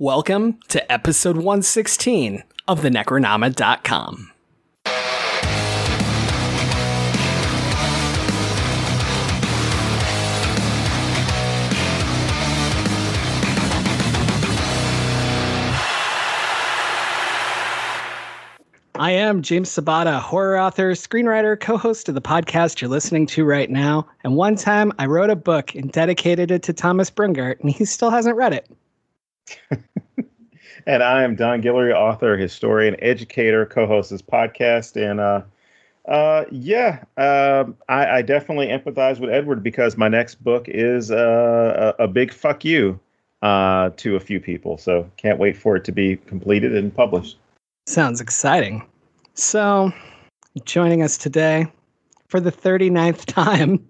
Welcome to episode 116 of thenecronama.com. I am James Sabata, horror author, screenwriter, co-host of the podcast you're listening to right now. And one time I wrote a book and dedicated it to Thomas Brungardt, and he still hasn't read it. And I am Don Guillory, author, historian, educator, co-host this podcast. And I definitely empathize with Edward because my next book is a big fuck you to a few people. So can't wait for it to be completed and published. Sounds exciting. So, joining us today for the 39th time,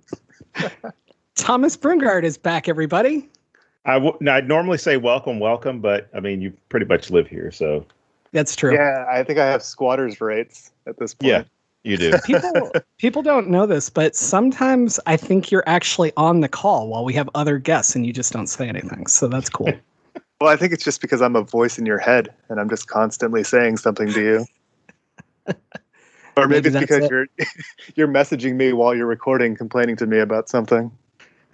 Thomas Brungardt is back, everybody. I'd normally say welcome, but I mean, you pretty much live here, so. That's true. Yeah, I think I have squatters' rights at this point. Yeah, you do. People don't know this, but sometimes I think you're actually on the call while we have other guests and you just don't say anything. So that's cool. Well, I think it's just because I'm a voice in your head and I'm just constantly saying something to you. Or maybe it's because you're messaging me while you're recording, complaining to me about something.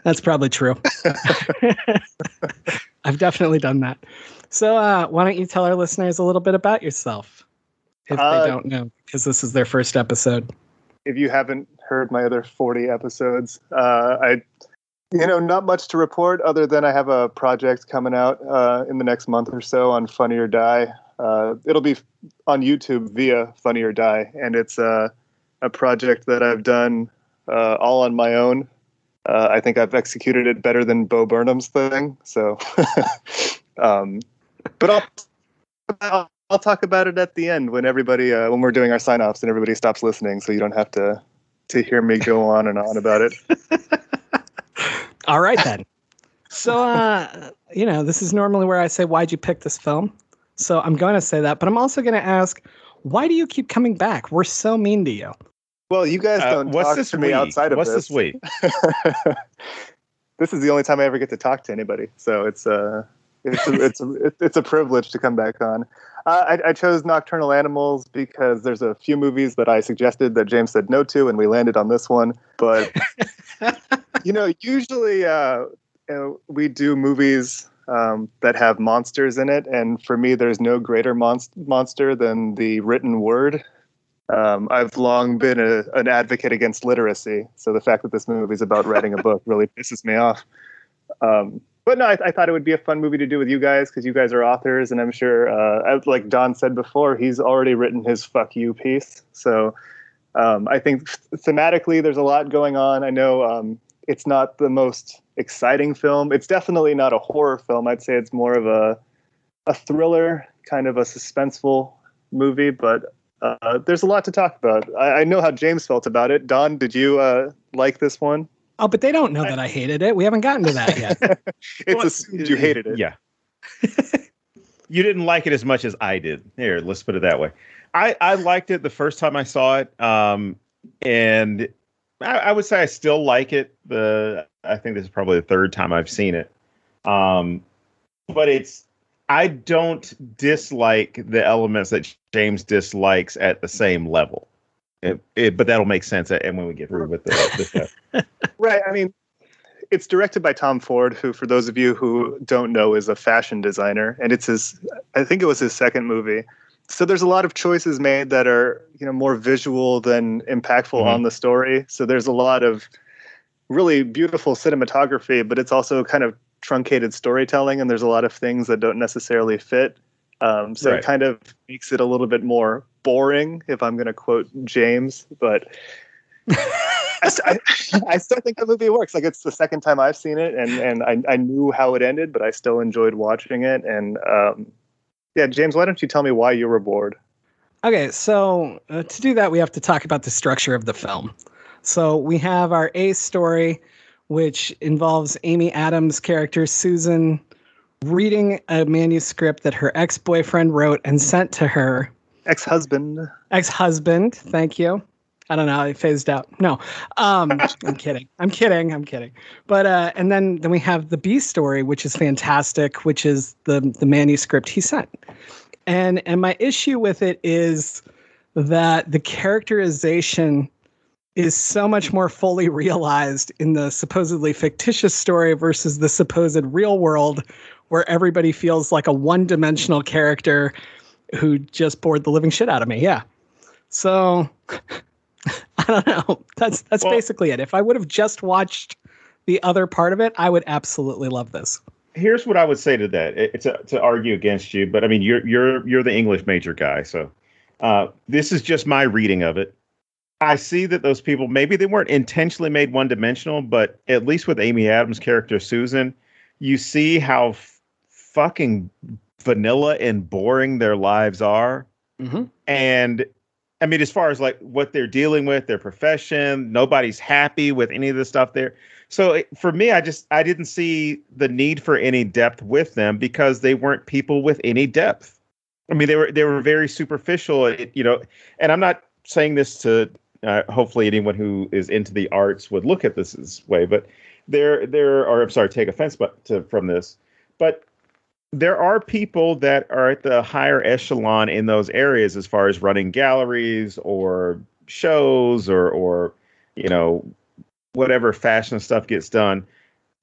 That's probably true. I've definitely done that. So why don't you tell our listeners a little bit about yourself if they don't know, because this is their first episode. If you haven't heard my other 40 episodes, not much to report other than I have a project coming out in the next month or so on Funny or Die. It'll be on YouTube via Funny or Die, and it's a project that I've done all on my own. I think I've executed it better than Bo Burnham's thing. So, but I'll talk about it at the end when when we're doing our sign-offs and everybody stops listening, so you don't have to hear me go on and on about it. All right, then. So, this is normally where I say, why'd you pick this film? So I'm going to say that, but I'm also going to ask, why do you keep coming back? We're so mean to you. Well, you guys don't talk to me outside of this. What's this week? This is the only time I ever get to talk to anybody, so it's a privilege to come back on. I chose Nocturnal Animals because there's a few movies that I suggested that James said no to, and we landed on this one. But usually we do movies that have monsters in it, and for me, there's no greater monster than the written word. I've long been an advocate against literacy, so the fact that this movie is about writing a book really pisses me off. But no, I thought it would be a fun movie to do with you guys because you guys are authors, and I'm sure, like Don said before, he's already written his fuck you piece. So I think thematically there's a lot going on. I know it's not the most exciting film. It's definitely not a horror film. I'd say it's more of a thriller, kind of a suspenseful movie, but there's a lot to talk about. I know how James felt about it. Don, did you like this one? Oh, but they don't know that I hated it. We haven't gotten to that yet. You hated it. Yeah. You didn't like it as much as I did. Here, let's put it that way. I liked it the first time I saw it. And I would say I still like it. I think this is probably the third time I've seen it. But I don't dislike the elements that James dislikes at the same level. But that'll make sense when we get through with the show. Right. I mean, it's directed by Tom Ford, who, for those of you who don't know, is a fashion designer. And I think it was his second movie. So there's a lot of choices made that are, more visual than impactful on the story. So there's a lot of really beautiful cinematography, but it's also kind of truncated storytelling. And there's a lot of things that don't necessarily fit. It kind of makes it a little bit more boring, if I'm going to quote James, but I still think the movie works. Like, it's the second time I've seen it, and I knew how it ended, but I still enjoyed watching it. And James, why don't you tell me why you were bored? Okay, so to do that, we have to talk about the structure of the film. So we have our A story, which involves Amy Adams' character, Susan, reading a manuscript that her ex-boyfriend wrote and sent to her. Ex-husband, thank you. I don't know. It phased out. No, I'm kidding. I'm kidding. But and then we have the B story, which is fantastic, which is the manuscript he sent. And my issue with it is that the characterization is so much more fully realized in the supposedly fictitious story versus the supposed real world, where everybody feels like a one-dimensional character who just bored the living shit out of me. Yeah. So I don't know. That's basically it. If I would have just watched the other part of it, I would absolutely love this. Here's what I would say to that. It's to argue against you, but I mean, you're the English major guy, so this is just my reading of it. I see that those people, maybe they weren't intentionally made one-dimensional, but at least with Amy Adams' character Susan, you see how fucking vanilla and boring their lives are. Mm-hmm. And I mean, as far as like what they're dealing with, their profession, nobody's happy with any of the stuff there. So for me, I didn't see the need for any depth with them because they weren't people with any depth. I mean, they were very superficial, and I'm not saying this to hopefully anyone who is into the arts would look at this way, but take offense from this, but there are people that are at the higher echelon in those areas as far as running galleries or shows or whatever fashion stuff gets done.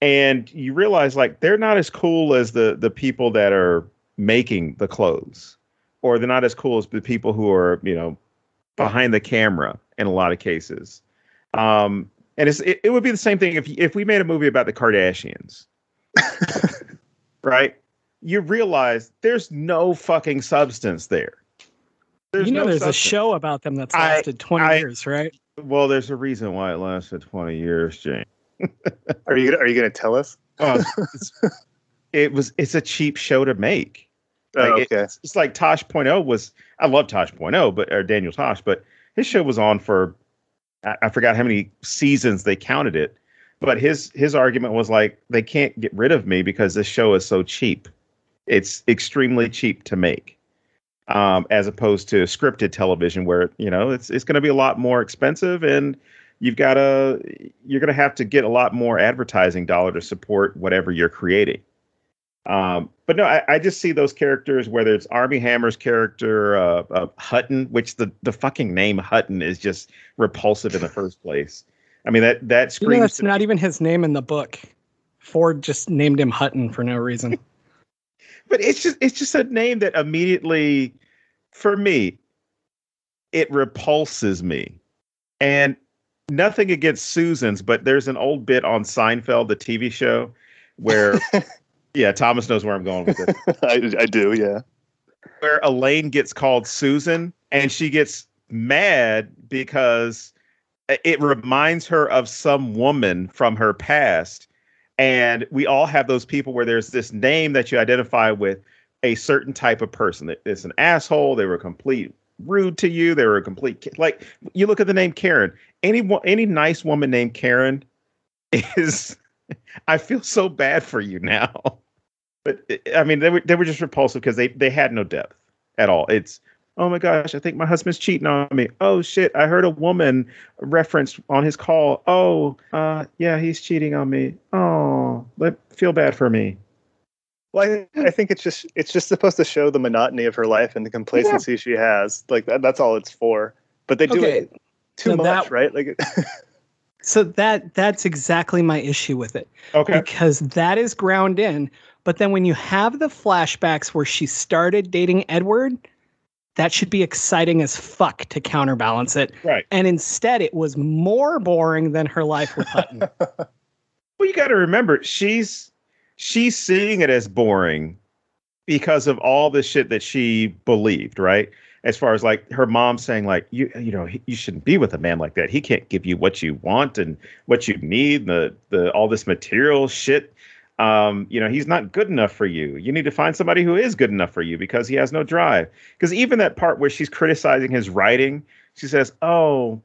And you realize like they're not as cool as the people that are making the clothes, or they're not as cool as the people who are, behind the camera in a lot of cases. And it would be the same thing if we made a movie about the Kardashians, right? You realize there's no fucking substance there. There's a show about them that's lasted 20 years, right? Well, there's a reason why it lasted 20 years, Jane. Are you gonna tell us? It's a cheap show to make. Like, okay. It's like Tosh.0 was. I love Tosh.0, or Daniel Tosh, but his show was on for I forgot how many seasons they counted it. But his argument was like, they can't get rid of me because this show is so cheap. It's extremely cheap to make, as opposed to scripted television where, it's going to be a lot more expensive and you're going to have to get a lot more advertising dollar to support whatever you're creating. But no, I just see those characters, whether it's Armie Hammer's character, Hutton, which the fucking name Hutton is just repulsive in the first place. I mean, that screams. That's not even his name in the book. Ford just named him Hutton for no reason. But it's just a name that immediately, for me, it repulses me. And nothing against Susan's, but there's an old bit on Seinfeld, the TV show, where, yeah, Thomas knows where I'm going with it. I do, yeah. Where Elaine gets called Susan, and she gets mad because it reminds her of some woman from her past. And we all have those people where there's this name that you identify with a certain type of person. It's an asshole. They were complete rude to you. They were a complete, like, you look at the name Karen. Any nice woman named Karen is, I feel so bad for you now. But I mean, they were just repulsive because they had no depth at all. It's, oh my gosh, I think my husband's cheating on me. Oh shit, I heard a woman referenced on his call. Oh, yeah, he's cheating on me. Oh, feel bad for me. Well, I think it's just supposed to show the monotony of her life and the complacency she has. Like that's all it's for. But they do it too much, right? Like. So that's exactly my issue with it. Okay. Because that is ground in. But then when you have the flashbacks where she started dating Edward, that should be exciting as fuck to counterbalance it. Right. And instead, it was more boring than her life with Hutton. Well, you got to remember, she's seeing it as boring because of all the shit that she believed, right? As far as like her mom saying like, you shouldn't be with a man like that. He can't give you what you want and what you need, the all this material shit. He's not good enough for you. You need to find somebody who is good enough for you because he has no drive. Because even that part where she's criticizing his writing, she says, "Oh,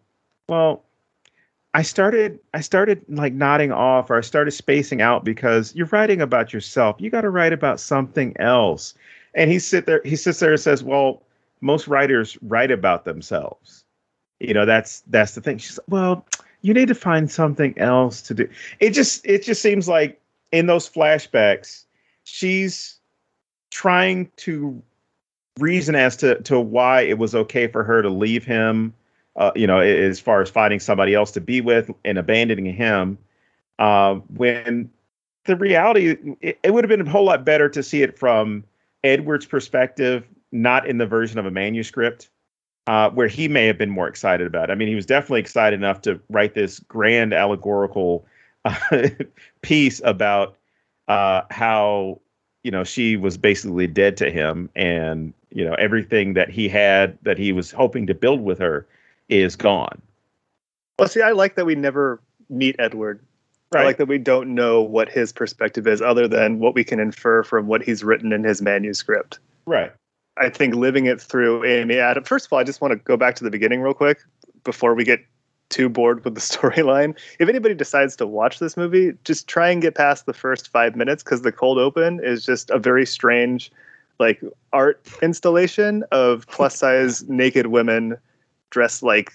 well, I started like nodding off, or I started spacing out because you're writing about yourself. You got to write about something else." And he sits there and says, "Well, most writers write about themselves." That's the thing. She's like, well, you need to find something else to do. It just seems like in those flashbacks, she's trying to reason as to why it was okay for her to leave him, as far as finding somebody else to be with and abandoning him. When the reality, it would have been a whole lot better to see it from Edward's perspective, not in the version of a manuscript, where he may have been more excited about it. I mean, he was definitely excited enough to write this grand allegorical piece about how, she was basically dead to him, and, everything that he had that he was hoping to build with her is gone. Well, see, I like that we never meet Edward. Right. I like that we don't know what his perspective is other than what we can infer from what he's written in his manuscript. Right. I think living it through Amy Adams. First of all, I just want to go back to the beginning real quick before we get too bored with the storyline. If anybody decides to watch this movie, just try and get past the first 5 minutes, because the cold open is just a very strange, like, art installation of plus size naked women dressed like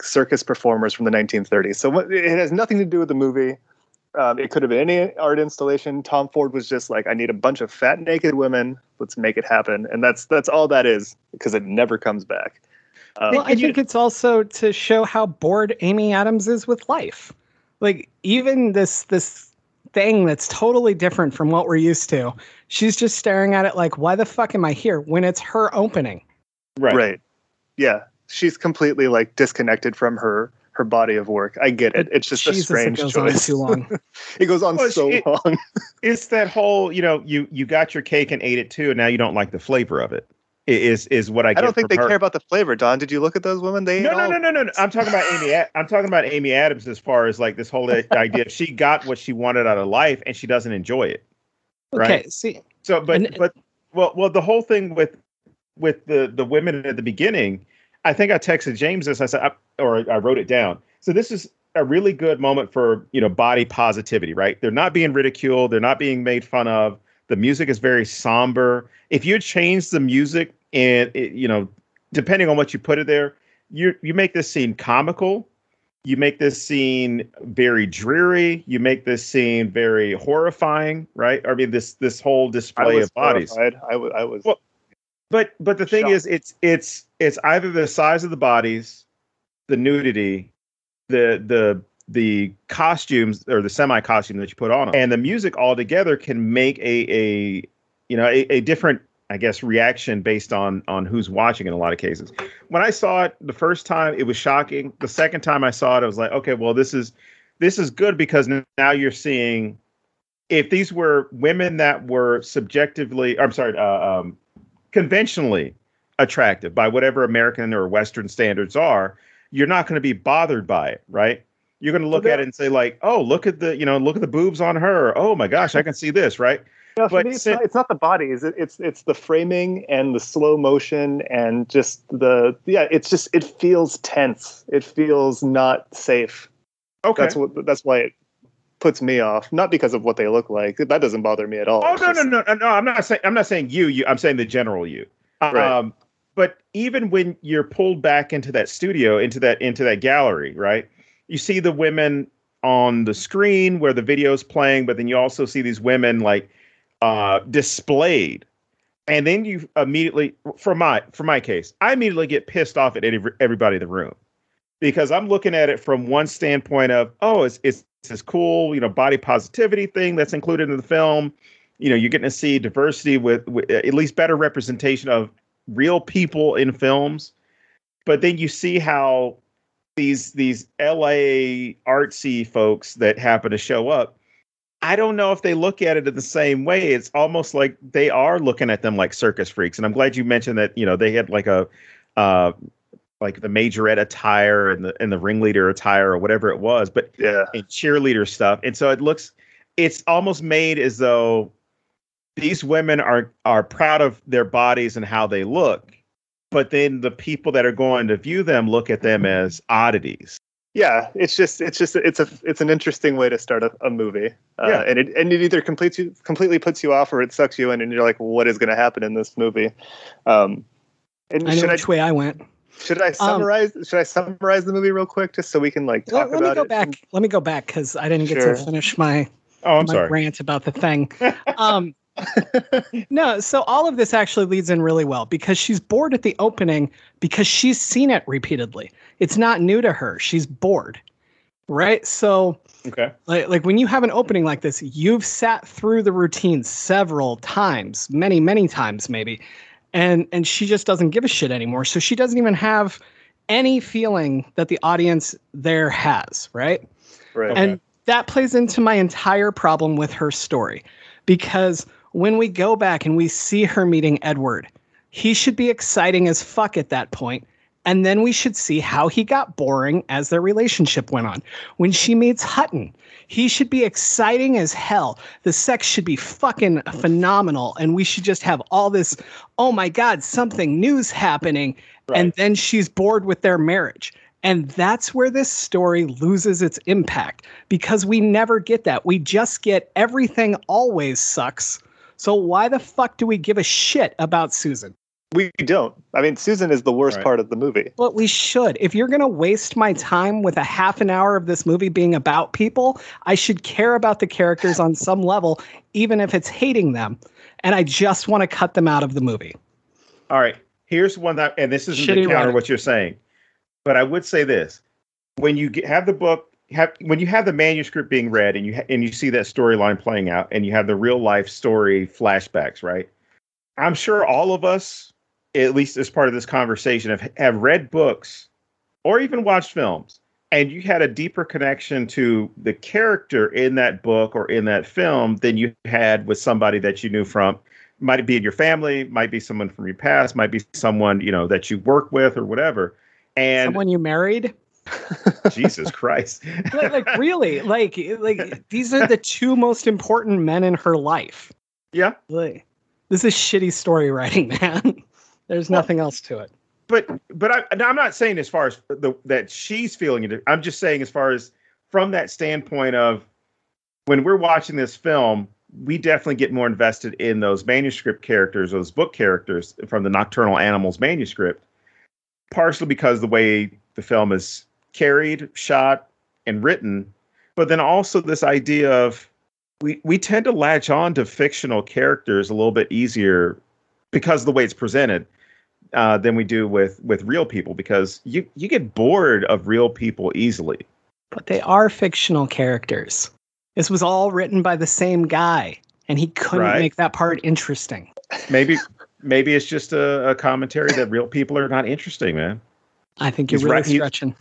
circus performers from the 1930s. So it has nothing to do with the movie. It could have been any art installation. Tom Ford was just like, I need a bunch of fat naked women. Let's make it happen. And that's all that is, because it never comes back. Well, I think it's also to show how bored Amy Adams is with life. Like, even this thing that's totally different from what we're used to, she's just staring at it like, why the fuck am I here, when it's her opening? Right. Yeah. She's completely, like, disconnected from her body of work. I get it. It's just a strange choice. On too long. It goes on long. It's that whole, you got your cake and ate it too, and now you don't like the flavor of it. Is what I get. I don't think they her. Care about the flavor. Don, did you look at those women? No. I'm talking about Amy. I'm talking about Amy Adams as far as, like, this whole idea. She got what she wanted out of life, and she doesn't enjoy it. Right? Okay. See. So, but the whole thing with the women at the beginning. I think I texted James this. I said, I wrote it down. So this is a really good moment for, body positivity, right? They're not being ridiculed. They're not being made fun of. The music is very somber. If you change the music and, depending on what you put it there, you make this scene comical. You make this scene very dreary. You make this scene very horrifying, right? I mean, this whole display of bodies. Horrified. I was. Well, but the thing is, it's either the size of the bodies, the nudity, the costumes or the semi costume that you put on them, and the music all together can make a different, I guess, reaction based on who's watching in a lot of cases. When I saw it the first time, it was shocking. The second time I saw it, I was like, okay, well, this is good, because now you're seeing, if these were women that were conventionally attractive by whatever American or Western standards are, you're not going to be bothered by it, right? You're going to look at it and say, like, oh, look at the boobs on her. Oh my gosh, I can see this, right? No, for me, it's not the bodies. It's the framing and the slow motion and just it feels tense. It feels not safe. Okay. That's why it puts me off, not because of what they look like. That doesn't bother me at all. Oh, no. I'm not saying you. I'm saying the general you. Right. But even when you're pulled back into that studio, into that gallery, right? You see the women on the screen where the video's playing, but then you also see these women, like, displayed. And then you immediately, for my case, I immediately get pissed off at everybody in the room, because I'm looking at it from one standpoint of, oh, it's this cool, body positivity thing that's included in the film. You're getting to see diversity with at least better representation of real people in films. But then you see how these LA artsy folks that happen to show up, I don't know if they look at it in the same way. It's almost like they are looking at them like circus freaks. And I'm glad you mentioned that, they had like like the majorette attire and the ringleader attire or whatever it was, but and cheerleader stuff. And so it's almost made as though these women are proud of their bodies and how they look, but then the people that are going to view them look at them as oddities. Yeah, it's an interesting way to start a movie, and it either completely puts you off, or it sucks you in, and you're like, well, what is going to happen in this movie? I know which way I went. Should I summarize? Should I summarize the movie real quick, just so we can like talk about it? Let me go back because I didn't get to finish my rant about the thing. No, so all of this actually leads in really well because she's bored at the opening because she's seen it repeatedly. It's not new to her. She's bored, right? So, like when you have an opening like this, you've sat through the routine several times, many times maybe, and she just doesn't give a shit anymore. So she doesn't even have any feeling that the audience there has, right? Right. And that plays into my entire problem with her story because when we go back and we see her meeting Edward, he should be exciting as fuck at that point. And then we should see how he got boring as their relationship went on. When she meets Hutton, he should be exciting as hell. The sex should be fucking phenomenal. And we should just have all this, oh my God, something new's happening. Right. And then she's bored with their marriage. And that's where this story loses its impact because we never get that. We just get everything always sucks. So why the fuck do we give a shit about Susan? We don't. I mean, Susan is the worst part of the movie. But we should. If you're going to waste my time with a half an hour of this movie being about people, I should care about the characters on some level, even if it's hating them. And I just want to cut them out of the movie. All right. Here's one that, and this isn't to counter what you're saying, but I would say this. When you have the book, when you have the manuscript being read and you see that storyline playing out and you have the real life story flashbacks, right? I'm sure all of us, at least as part of this conversation, have read books or even watched films, and you had a deeper connection to the character in that book or in that film than you had with somebody that you knew from. Might be in your family, might be someone from your past, might be someone, that you work with or whatever. And someone you married? Jesus Christ. Really, like these are the two most important men in her life. Yeah. This is shitty story writing, man. There's nothing else to it. But I'm not saying as far as that she's feeling it. I'm just saying as far as from that standpoint of when we're watching this film, we definitely get more invested in those manuscript characters, those book characters from the Nocturnal Animals manuscript, partially because the way the film is carried, shot, and written, but then also this idea of we tend to latch on to fictional characters a little bit easier because of the way it's presented than we do with real people, because you get bored of real people easily. But they are fictional characters. This was all written by the same guy, and he couldn't make that part interesting. Maybe it's just a commentary that real people are not interesting, man. I think you're really stretching.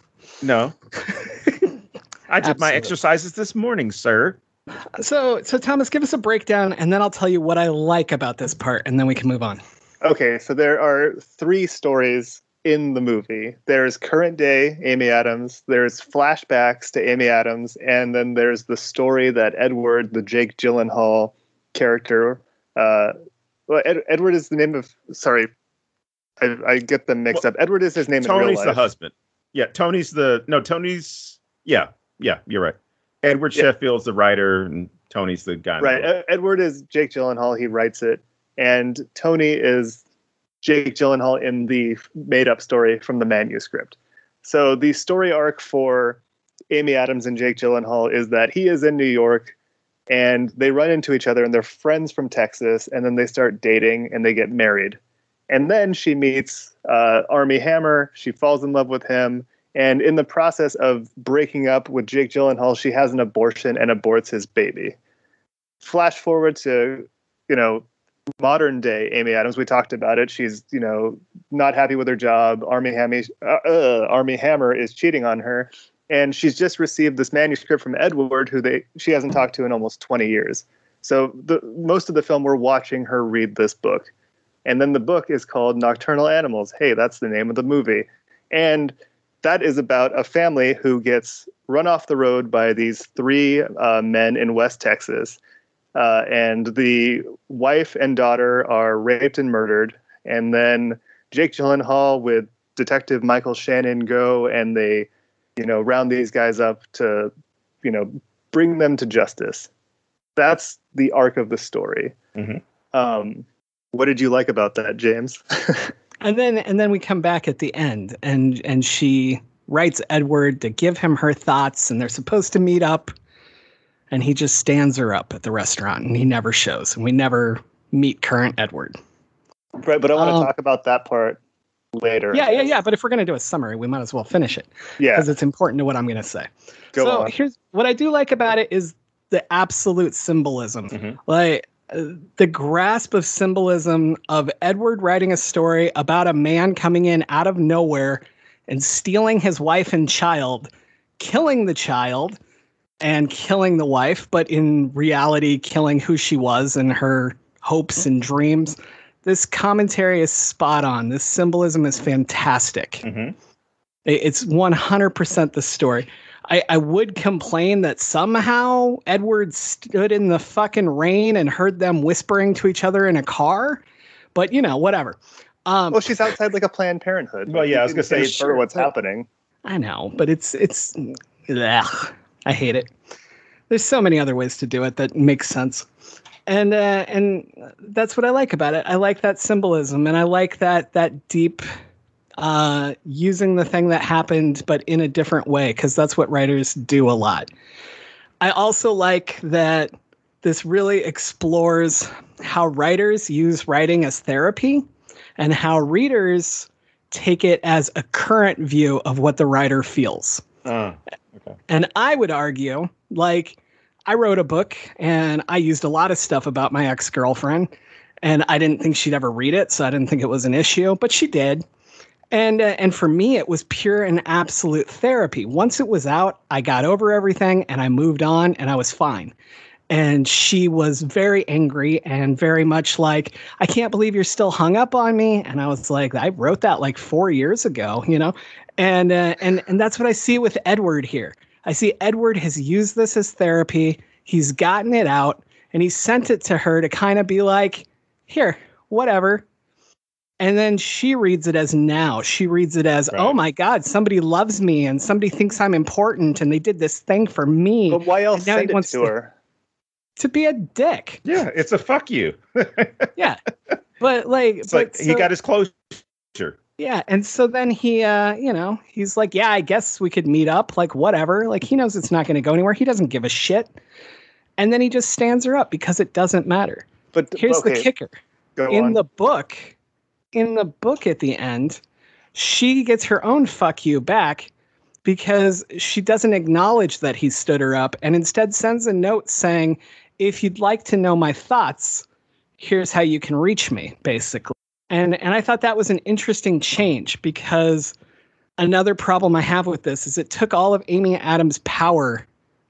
No. I did my exercises this morning, sir. So Thomas, give us a breakdown, and then I'll tell you what I like about this part, and then we can move on. Okay, so there are 3 stories in the movie. There's current day Amy Adams, there's flashbacks to Amy Adams, and then there's the story that Edward, the Jake Gyllenhaal character, Edward is the name of, sorry, I get them mixed up. Edward is his name in real life. Tony's the husband. Yeah, yeah, you're right. Edward Sheffield's the writer, and Tony's the guy. Right, Edward is Jake Gyllenhaal, he writes it, and Tony is Jake Gyllenhaal in the made-up story from the manuscript. So the story arc for Amy Adams and Jake Gyllenhaal is that he is in New York, and they run into each other, and they're friends from Texas, and then they start dating, and they get married. And then she meets Armie Hammer, she falls in love with him, and in the process of breaking up with Jake Gyllenhaal, she has an abortion and aborts his baby. Flash forward to, modern day Amy Adams. We talked about it. She's, not happy with her job. Armie Hammer is cheating on her. And she's just received this manuscript from Edward, who she hasn't talked to in almost 20 years. So most of the film, we're watching her read this book. And then the book is called Nocturnal Animals. Hey, that's the name of the movie. And that is about a family who gets run off the road by these 3 men in West Texas. And the wife and daughter are raped and murdered. And then Jake Gyllenhaal with Detective Michael Shannon go and they, round these guys up to, bring them to justice. That's the arc of the story. Mm-hmm. What did you like about that, James? And then we come back at the end, and she writes Edward to give him her thoughts, and they're supposed to meet up, and he just stands her up at the restaurant, and he never shows, and we never meet current Edward. Right, but I want to talk about that part later. Yeah. But if we're going to do a summary, we might as well finish it. Yeah. Because it's important to what I'm going to say. Go on. Here's what I do like about it is the absolute symbolism. Mm-hmm. Like the grasp of symbolism of Edward writing a story about a man coming in out of nowhere and stealing his wife and child, killing the child and killing the wife, but in reality, killing who she was and her hopes and dreams. This commentary is spot on. This symbolism is fantastic. Mm-hmm. It's 100% the story. I would complain that somehow Edward stood in the fucking rain and heard them whispering to each other in a car, but whatever. Well, she's outside like a Planned Parenthood. Well, yeah, I was gonna say sure what's happening. I know, but it's ugh, I hate it. There's so many other ways to do it that makes sense. And that's what I like about it. I like that symbolism, and I like that deep using the thing that happened, but in a different way, because that's what writers do a lot. I also like that this really explores how writers use writing as therapy and how readers take it as a current view of what the writer feels. Okay. And I would argue, like, I wrote a book and I used a lot of stuff about my ex-girlfriend, and I didn't think she'd ever read it, so I didn't think it was an issue, but she did. And for me, it was pure and absolute therapy. Once it was out, I got over everything and I moved on and I was fine. And she was very angry and very much like, I can't believe you're still hung up on me. And I was like, I wrote that like 4 years ago, and that's what I see with Edward here. I see Edward has used this as therapy. He's gotten it out and he sent it to her to kind of be like, here, whatever. And then she reads it as now. She reads it as, right. Oh my God, somebody loves me and somebody thinks I'm important and they did this thing for me. But why else send it to her? To be a dick. Yeah, it's a fuck you. Yeah. But like, he got his closure. Yeah. And so then he, he's like, yeah, I guess we could meet up, like whatever. Like he knows it's not going to go anywhere. He doesn't give a shit. And then he just stands her up because it doesn't matter. But here's the kicker. In the book at the end, she gets her own fuck you back because she doesn't acknowledge that he stood her up and instead sends a note saying, if you'd like to know my thoughts, here's how you can reach me, basically. And I thought that was an interesting change because another problem I have with this is it took all of Amy Adams' power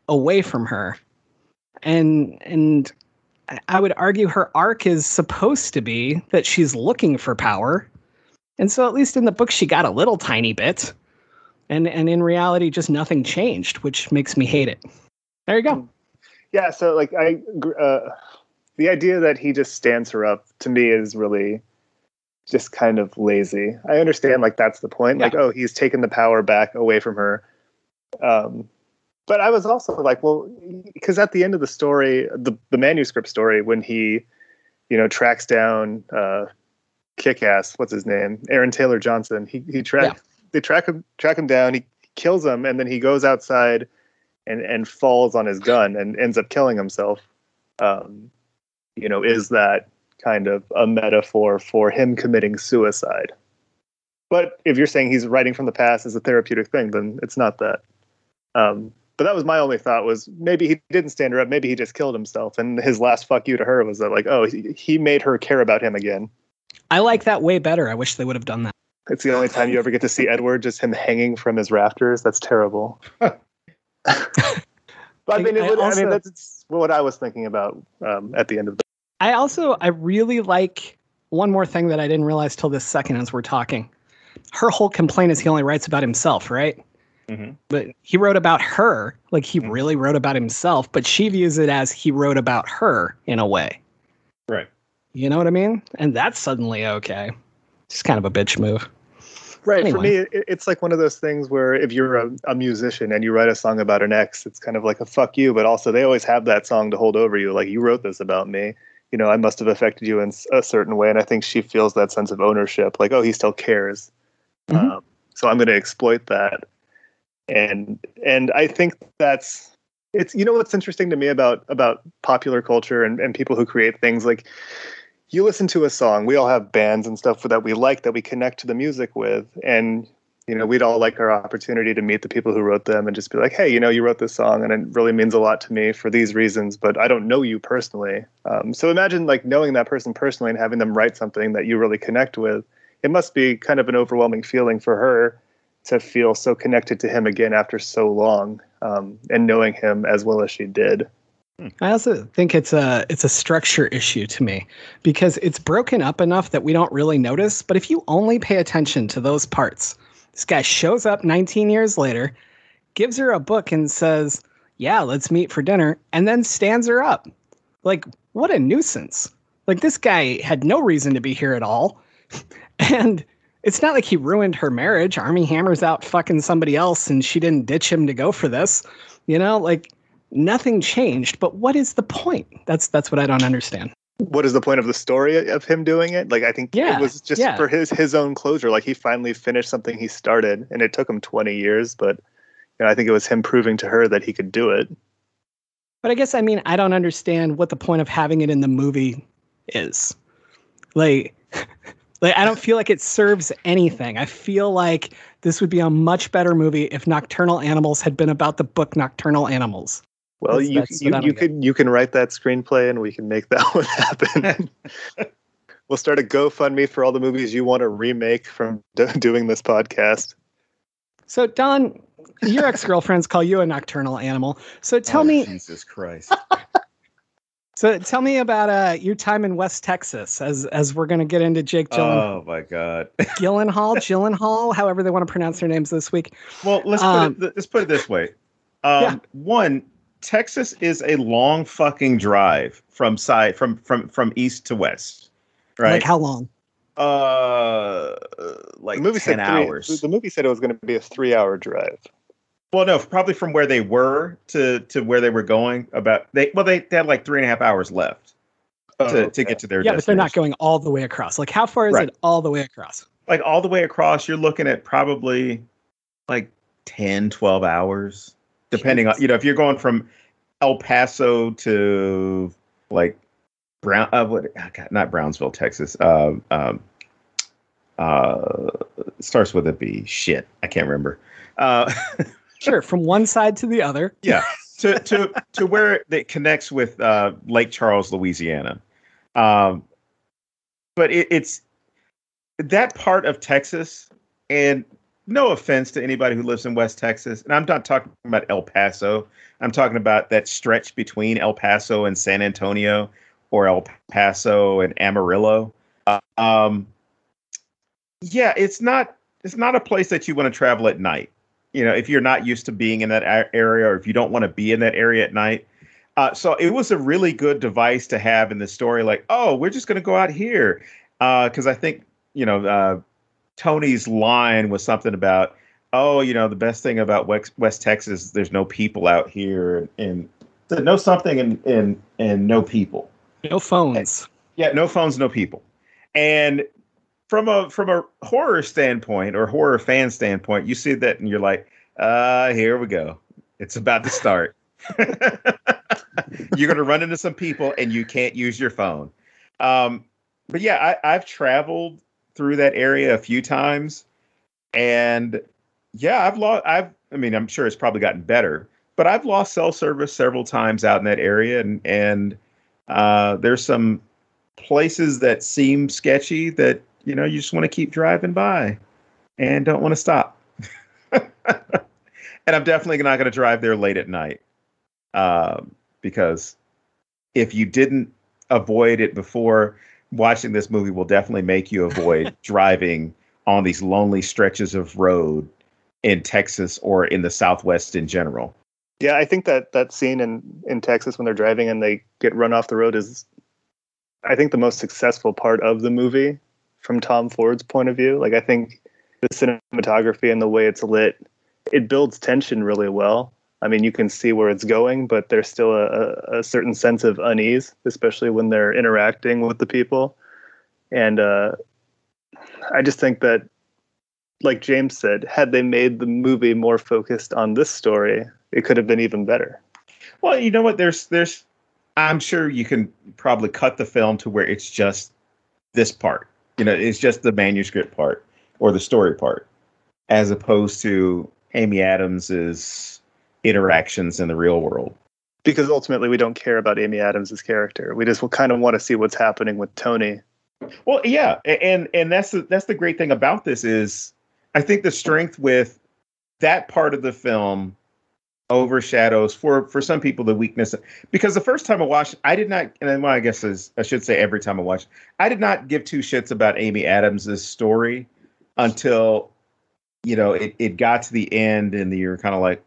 away from her. And I would argue her arc is supposed to be that she's looking for power. And so at least in the book, she got a little tiny bit. And in reality, just nothing changed, which makes me hate it. There you go. Yeah, so like the idea that he just stands her up to me is really just kind of lazy. I understand like that's the point. Yeah. Like, oh, he's taken the power back away from her. But I was also like, well, because at the end of the story, the manuscript story, when he, tracks down Kick-Ass, what's his name? Aaron Taylor Johnson. They track him down. He kills him, and then he goes outside and falls on his gun and ends up killing himself. Is that kind of a metaphor for him committing suicide? But if you're saying he's writing from the past as a therapeutic thing, then it's not that. But that was my only thought, was maybe he didn't stand her up. Maybe he just killed himself. And his last fuck you to her was that, like, oh, he made her care about him again. I like that way better. I wish they would have done that. It's the only time you ever get to see Edward, just him hanging from his rafters. That's terrible. But I mean, that's what I was thinking about at the end of the. I really like one more thing that I didn't realize till this second as we're talking. Her whole complaint is he only writes about himself, right? Mm-hmm. But he wrote about her, like he really wrote about himself, but she views it as he wrote about her in a way. Right. You know what I mean? And that's suddenly okay. Just kind of a bitch move. Right. Anyway. For me, it's like one of those things where if you're a musician and you write a song about an ex, it's kind of like a fuck you, but also they always have that song to hold over you. Like, you wrote this about me. I must have affected you in a certain way. And I think she feels that sense of ownership, like, oh, he still cares. Mhm. So I'm going to exploit that. And I think it's what's interesting to me about popular culture and people who create things. Like, you listen to a song, we all have bands and stuff that we like, that we connect to the music with, and we'd all like our opportunity to meet the people who wrote them and just be like, hey, you wrote this song and it really means a lot to me for these reasons, but I don't know you personally. So imagine like knowing that person personally and having them write something that you really connect with. It must be kind of an overwhelming feeling for her to feel so connected to him again after so long, and knowing him as well as she did. I also think it's a structure issue to me, because it's broken up enough that we don't really notice. But if you only pay attention to those parts, this guy shows up 19 years later, gives her a book and says, yeah, let's meet for dinner, and then stands her up. Like, what a nuisance. Like, this guy had no reason to be here at all. And it's not like he ruined her marriage. Armie Hammer's out fucking somebody else and she didn't ditch him to go for this. Like, nothing changed. But what is the point? That's what I don't understand. What is the point of the story of him doing it? Like, I think it was just for his own closure. Like, he finally finished something he started, and it took him 20 years. But I think it was him proving to her that he could do it. But I guess, I don't understand what the point of having it in the movie is. Like, I don't feel like it serves anything. I feel like this would be a much better movie if Nocturnal Animals had been about the book Nocturnal Animals. Well, you can write that screenplay and we can make that one happen. We'll start a GoFundMe for all the movies you want to remake from doing this podcast. So, Don, your ex-girlfriends call you a nocturnal animal. So tell me, Jesus Christ. So tell me about your time in West Texas, as we're going to get into Jake Gyllenhaal. Oh my God. Gyllenhaal, however they want to pronounce their names this week. Well, let's put it this way. One, Texas is a long fucking drive from east to west, right? Like how long? Like the movie 10 hours. The movie said it was going to be a 3-hour drive. Well, no, probably from where they were to where they were going. They had like 3.5 hours left to get to their destination. But they're not going all the way across. Like, how far is it all the way across? Like, all the way across, you're looking at probably like 10, 12 hours, depending on, if you're going from El Paso to like not Brownsville, Texas. Starts with a B. Shit, I can't remember. Sure, from one side to the other. Yeah, to where it connects with Lake Charles, Louisiana. But it's that part of Texas, and no offense to anybody who lives in West Texas, and I'm not talking about El Paso. I'm talking about that stretch between El Paso and San Antonio, or El Paso and Amarillo. It's not a place that you want to travel at night. If you're not used to being in that area, or if you don't want to be in that area at night. So it was a really good device to have in the story. Like, oh, we're just going to go out here. Because I think, Tony's line was something about, the best thing about West Texas is there's no people out here. And so no something and no people. No phones. No phones, no people. And from a horror standpoint or horror fan standpoint, you see that and you're like, here we go. It's about to start. You're going to run into some people and you can't use your phone. But yeah, I've traveled through that area a few times, and yeah, I'm sure it's probably gotten better, but I've lost cell service several times out in that area. And there's some places that seem sketchy that, you just want to keep driving by and don't want to stop. And I'm definitely not going to drive there late at night. Because if you didn't avoid it before, watching this movie will definitely make you avoid driving on these lonely stretches of road in Texas or in the Southwest in general. Yeah, I think that scene in Texas when they're driving and they get run off the road is, I think, the most successful part of the movie from Tom Ford's point of view. Like, I think the cinematography and the way it's lit, it builds tension really well. I mean, you can see where it's going, but there's still a certain sense of unease, especially when they're interacting with the people. And I just think that, like James said, had they made the movie more focused on this story, it could have been even better. Well, you know what? There's I'm sure you can probably cut the film to where it's just this part. You know, it's just the manuscript part or the story part, as opposed to Amy Adams's interactions in the real world. Because ultimately, we don't care about Amy Adams's character. We just kind of want to see what's happening with Tony. Well, yeah, and that's the great thing about this is I think the strength with that part of the film overshadows for some people the weakness, because the first time I watched, I did not, and well, I guess I should say every time I watched, I did not give two shits about Amy Adams's story until, you know, it got to the end and you're kind of like,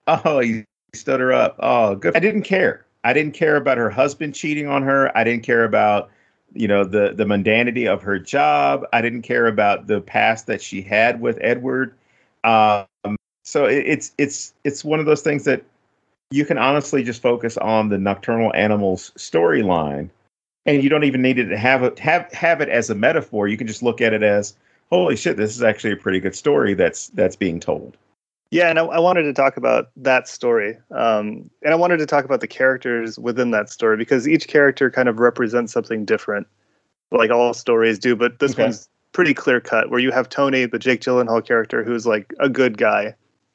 oh, you stood her up. Oh, good. I didn't care. I didn't care about her husband cheating on her. I didn't care about, you know, the mundanity of her job. I didn't care about the past that she had with Edward. So it's one of those things that you can honestly just focus on the Nocturnal Animals storyline, and you don't even need to have it as a metaphor. You can just look at it as, holy shit, this is actually a pretty good story that's being told. Yeah, and I wanted to talk about that story, and I wanted to talk about the characters within that story, because each character kind of represents something different, like all stories do. But this one's pretty clear cut, where you have Tony, the Jake Gyllenhaal character, who's like a good guy.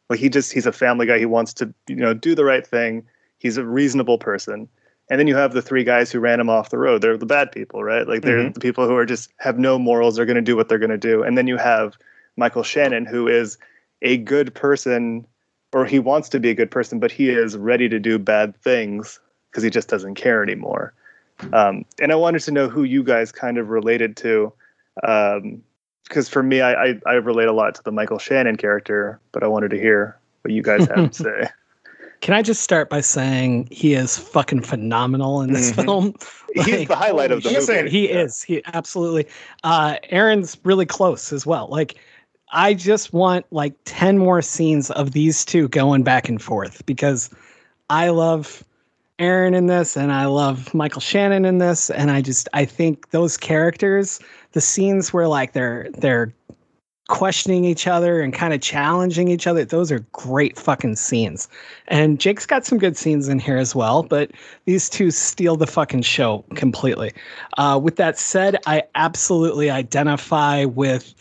Like he's a family guy. He wants to, you know, do the right thing. He's a reasonable person. And then you have the three guys who ran him off the road. They're the bad people, right? Like they're the people who are just have no morals. They're going to do what they're going to do. And then you have Michael Shannon, who is a good person, or he wants to be a good person, but he is ready to do bad things because he just doesn't care anymore. And I wanted to know who you guys kind of related to. Because for me, I relate a lot to the Michael Shannon character, but I wanted to hear what you guys have to say. Can I just start by saying he is fucking phenomenal in this film? He's the highlight of the movie. He is. He absolutely. Aaron's really close as well. Like, I just want like 10 more scenes of these two going back and forth, because I love Aaron in this and I love Michael Shannon in this, and I think those characters, the scenes where like they're questioning each other and kind of challenging each other, those are great fucking scenes. And Jake's got some good scenes in here as well, but these two steal the fucking show completely. With that said, I absolutely identify with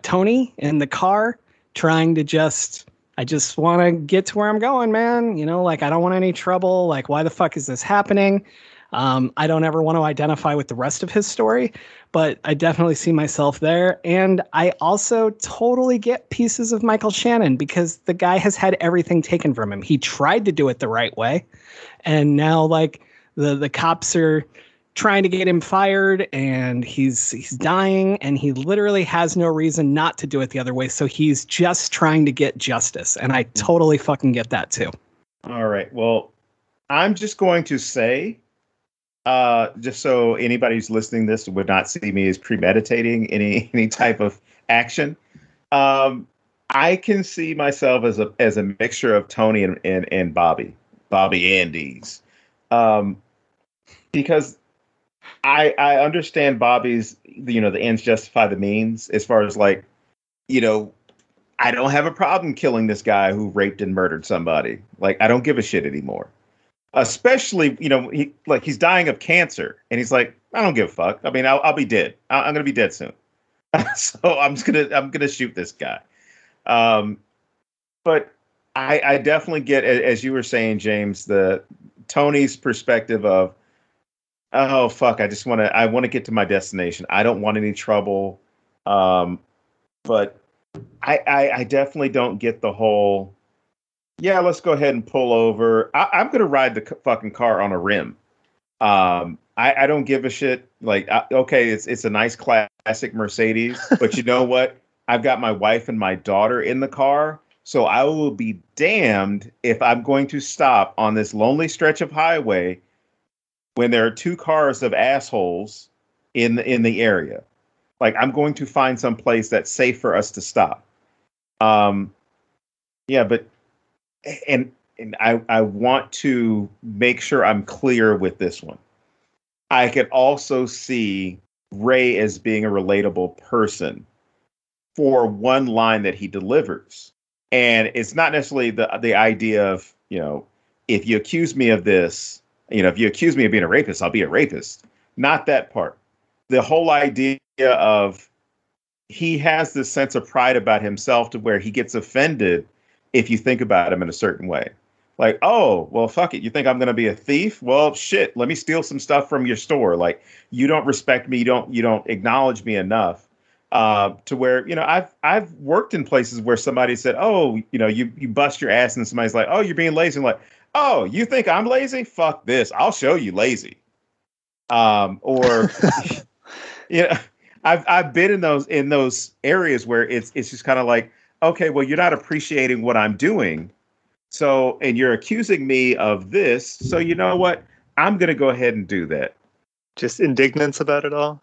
Tony in the car trying to I just want to get to where I'm going, man. You know, like, I don't want any trouble. Like, why the fuck is this happening? I don't ever want to identify with the rest of his story, but I definitely see myself there. And I also totally get pieces of Michael Shannon, because the guy has had everything taken from him. He tried to do it the right way, and now like the cops are trying to get him fired, and he's dying, and he literally has no reason not to do it the other way. So he's just trying to get justice. And I totally fucking get that too. All right. Well, I'm just going to say, just so anybody who's listening to this would not see me as premeditating any type of action. I can see myself as a mixture of Tony and Bobby Andes. Because I understand Bobby's, you know, the ends justify the means, as far as like, you know, I don't have a problem killing this guy who raped and murdered somebody. Like, I don't give a shit anymore. Especially, you know, he's dying of cancer, and he's like, I don't give a fuck. I mean, I'll be dead. I'm gonna be dead soon. So I'm gonna shoot this guy. But I definitely get, as you were saying, James, the Tony's perspective of, oh fuck, I want to get to my destination. I don't want any trouble. But I definitely don't get the whole, yeah, let's go ahead and pull over. I'm going to ride the fucking car on a rim. I don't give a shit. Like, okay, it's a nice classic Mercedes, but you know what? I've got my wife and my daughter in the car, so I will be damned if I'm going to stop on this lonely stretch of highway when there are two cars of assholes in the area. Like, I'm going to find some place that's safe for us to stop. Yeah, but I want to make sure I'm clear with this one. I could also see Ray as being a relatable person for one line that he delivers. And it's not necessarily the idea of, if you accuse me of this, if you accuse me of being a rapist, I'll be a rapist. Not that part. The whole idea of he has this sense of pride about himself to where he gets offended if you think about him in a certain way. Like, oh, well, fuck it. You think I'm going to be a thief? Well, shit, let me steal some stuff from your store. Like, you don't respect me. You don't acknowledge me enough to where, I've worked in places where somebody said, oh, you bust your ass and somebody's like, oh, you're being lazy. I'm like, oh, you think I'm lazy? Fuck this. I'll show you lazy. Or, I've been in those areas where it's just kind of like, okay, well, you're not appreciating what I'm doing. So, and you're accusing me of this. So, you know what? I'm going to go ahead and do that. Just indignance about it all.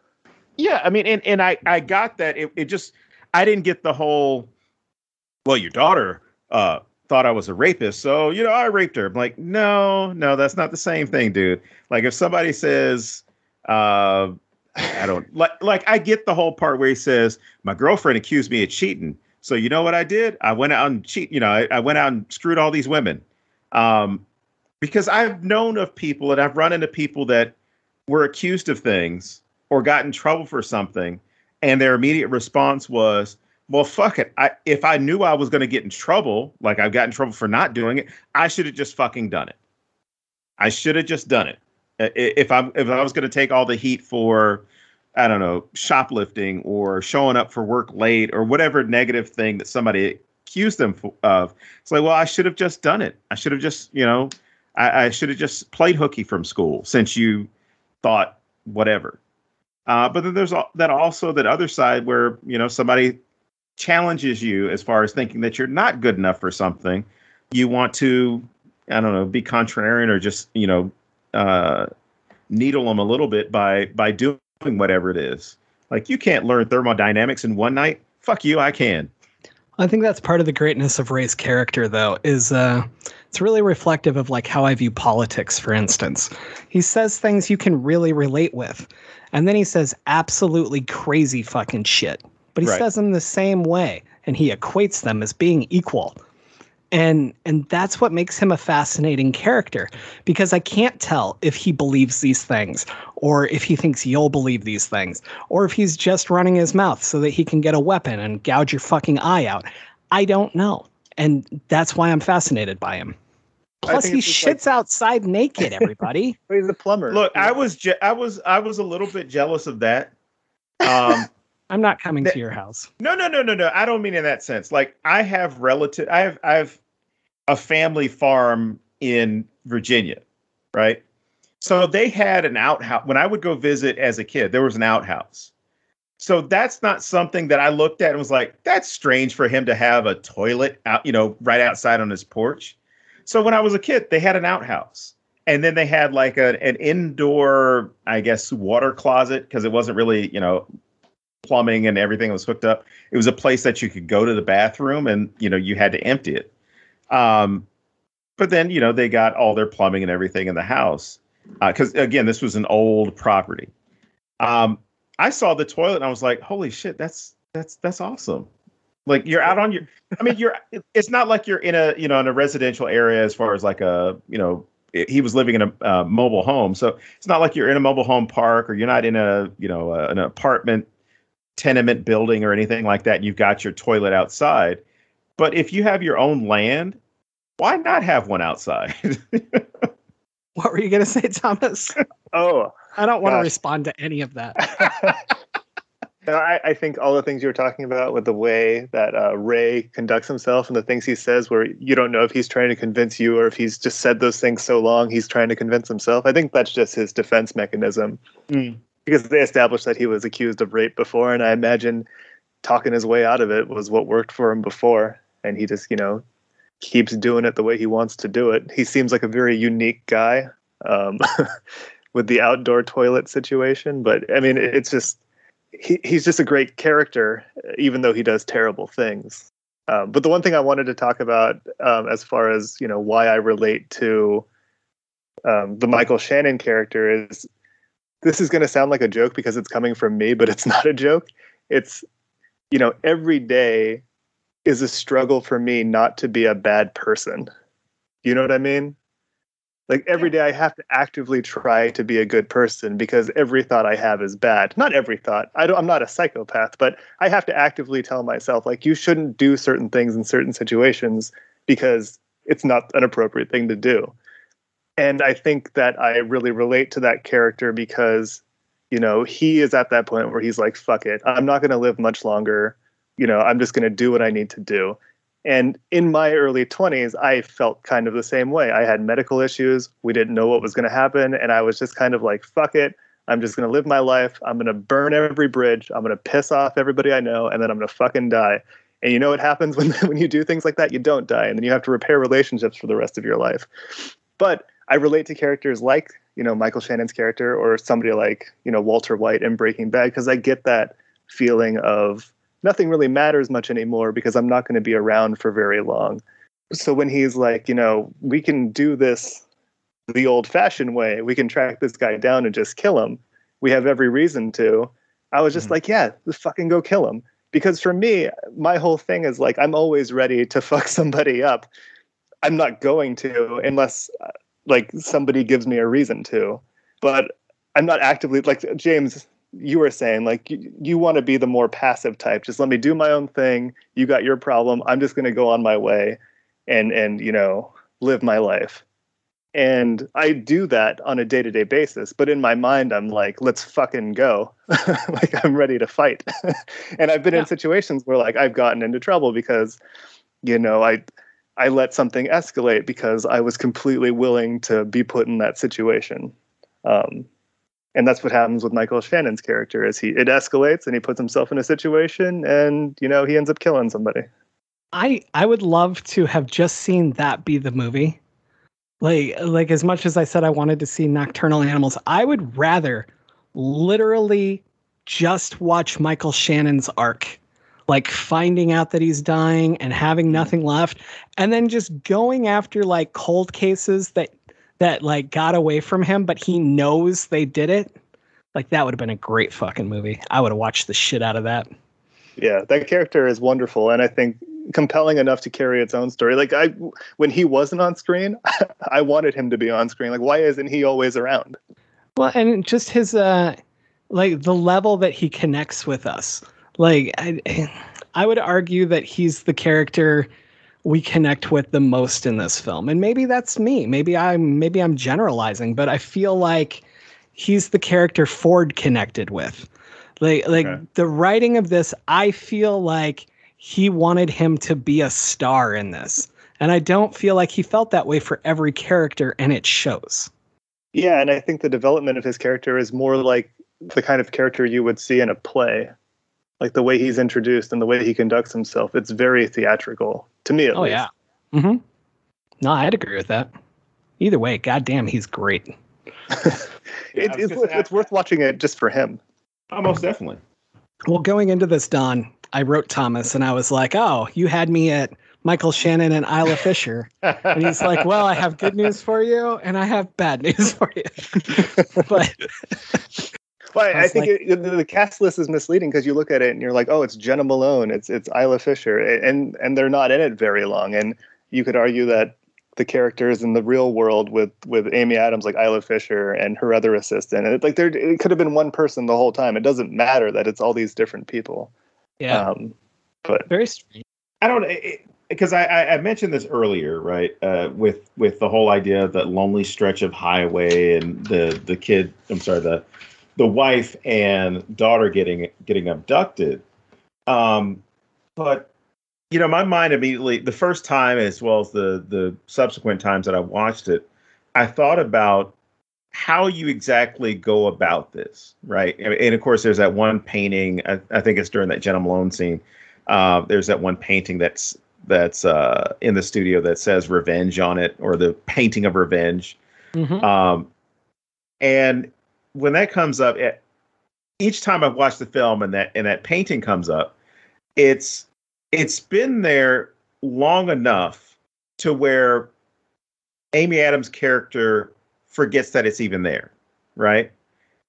Yeah. I mean, and I got that. It just, I didn't get the whole, well, your daughter thought I was a rapist. So, I raped her. I'm like, no, that's not the same thing, dude. Like if somebody says, I don't like, I get the whole part where he says, my girlfriend accused me of cheating. So you know what I did? I went out and I went out and screwed all these women. Because I've known of people and I've run into people that were accused of things or got in trouble for something. And their immediate response was, well, fuck it. If I knew I was going to get in trouble, like I got in trouble for not doing it, I should have just fucking done it. I should have just done it. If I was going to take all the heat for, I don't know, shoplifting or showing up for work late or whatever negative thing that somebody accused them of. It's like, well, I should have just done it. I should have just, I should have just played hooky from school since you thought whatever. But then there's that other side where, somebody challenges you as far as thinking that you're not good enough for something. You want to, I don't know, be contrarian or just, needle them a little bit by doing whatever it is. Like, you can't learn thermodynamics in one night. Fuck you, I can. I think that's part of the greatness of Ray's character, though, is it's really reflective of like how I view politics, for instance. He says things you can really relate with, and then he says absolutely crazy fucking shit. But he says them the same way, and he equates them as being equal. And that's what makes him a fascinating character, because I can't tell if he believes these things or if he thinks you'll believe these things or if he's just running his mouth so that he can get a weapon and gouge your fucking eye out. I don't know. And that's why I'm fascinated by him. Plus, he shits outside naked, everybody. He's a plumber. Look, I was a little bit jealous of that. I'm not coming to your house. No. I don't mean in that sense. Like, I have I have a family farm in Virginia, right? So they had an outhouse. When I would go visit as a kid, there was an outhouse. So that's not something that I looked at and was like, that's strange for him to have a toilet out, right outside on his porch. So when I was a kid, they had an outhouse. And then they had like an indoor, I guess, water closet, because it wasn't really, plumbing and everything was hooked up. It was a place that you could go to the bathroom and, you had to empty it. But then, they got all their plumbing and everything in the house. Because again, this was an old property. I saw the toilet and I was like, holy shit, that's awesome. Like, you're out on it's not like you're in in a residential area as far as like he was living in a mobile home. So it's not like you're in a mobile home park or you're not in an apartment tenement building or anything like that. You've got your toilet outside. But if you have your own land, why not have one outside? What were you going to say, Thomas? Oh, I don't want to respond to any of that. No, I think all the things you were talking about with the way that Ray conducts himself and the things he says, where you don't know if he's trying to convince you or if he's just said those things so long he's trying to convince himself. I think that's just his defense mechanism. Because they established that he was accused of rape before, and I imagine talking his way out of it was what worked for him before. And he just, keeps doing it the way he wants to do it. He seems like a very unique guy with the outdoor toilet situation. But, I mean, it's just, he's just a great character, even though he does terrible things. But the one thing I wanted to talk about, as far as why I relate to the Michael Shannon character, is this is going to sound like a joke because it's coming from me, but it's not a joke. It's every day is a struggle for me not to be a bad person. You know what I mean? Like every day I have to actively try to be a good person because every thought I have is bad. Not every thought. I'm not a psychopath, but I have to actively tell myself, like, you shouldn't do certain things in certain situations because it's not an appropriate thing to do. And I think that I really relate to that character because, he is at that point where he's like, fuck it. I'm not going to live much longer. I'm just going to do what I need to do. And in my early 20s, I felt kind of the same way. I had medical issues. We didn't know what was going to happen. And I was just kind of like, fuck it. I'm just going to live my life. I'm going to burn every bridge. I'm going to piss off everybody I know. And then I'm going to fucking die. And you know what happens when you do things like that? You don't die. And then you have to repair relationships for the rest of your life. But I relate to characters like, Michael Shannon's character or somebody like, Walter White in Breaking Bad, because I get that feeling of nothing really matters much anymore because I'm not going to be around for very long. So when he's like, we can do this the old fashioned way, we can track this guy down and just kill him. We have every reason to. I was just like, yeah, just fucking go kill him. Because for me, my whole thing is like, I'm always ready to fuck somebody up. I'm not going to unless like somebody gives me a reason to, but I'm not actively like James, you were saying, like, you want to be the more passive type. Just let me do my own thing. You got your problem. I'm just going to go on my way and live my life. And I do that on a day-to-day basis. But in my mind, I'm like, let's fucking go. Like, I'm ready to fight. And I've been in situations where, like, I've gotten into trouble because, I let something escalate because I was completely willing to be put in that situation. And that's what happens with Michael Shannon's character is it escalates and he puts himself in a situation and, he ends up killing somebody. I would love to have just seen that be the movie. Like as much as I said I wanted to see Nocturnal Animals, I would rather literally just watch Michael Shannon's arc. Like finding out that he's dying and having nothing left. And then just going after like cold cases that like got away from him, but he knows they did it. Like that would have been a great fucking movie. I would have watched the shit out of that. Yeah, that character is wonderful. And I think compelling enough to carry its own story. Like when he wasn't on screen, I wanted him to be on screen. Like, why isn't he always around? Well, and just his, like the level that he connects with us. Like I would argue that he's the character we connect with the most in this film. And maybe that's me. Maybe I'm generalizing, but I feel like he's the character Ford connected with. Like the writing of this, I feel like he wanted him to be a star in this. And I don't feel like he felt that way for every character, and it shows. Yeah, and I think the development of his character is more like the kind of character you would see in a play. Like the way he's introduced and the way he conducts himself. It's very theatrical, to me at least. Yeah. Mm-hmm. No, I'd agree with that. Either way, goddamn, he's great. It's worth watching it just for him. Oh, most definitely. Well, going into this, Don, I wrote Thomas and I was like, oh, you had me at Michael Shannon and Isla Fisher. And he's like, well, I have good news for you and I have bad news for you. But well, I think the cast list is misleading because you look at it and you're like, oh, it's Jenna Malone, it's Isla Fisher, and they're not in it very long. And you could argue that the characters in the real world with Amy Adams, like Isla Fisher and her other assistant, and it could have been one person the whole time. It doesn't matter that it's all these different people. Yeah, but very strange. I don't because I mentioned this earlier, right? With the whole idea of that lonely stretch of highway and the kid. I'm sorry, the wife and daughter getting abducted. But my mind immediately, the first time as well as the subsequent times that I watched it, I thought about how you exactly go about this, right? And of course, there's that one painting. I think it's during that Jenna Malone scene. There's that one painting that's in the studio that says "Revenge" on it, or the painting of revenge. Mm-hmm. And when that comes up, each time I've watched the film and that painting comes up, it's it's been there long enough to where Amy Adams' character forgets that it's even there, right?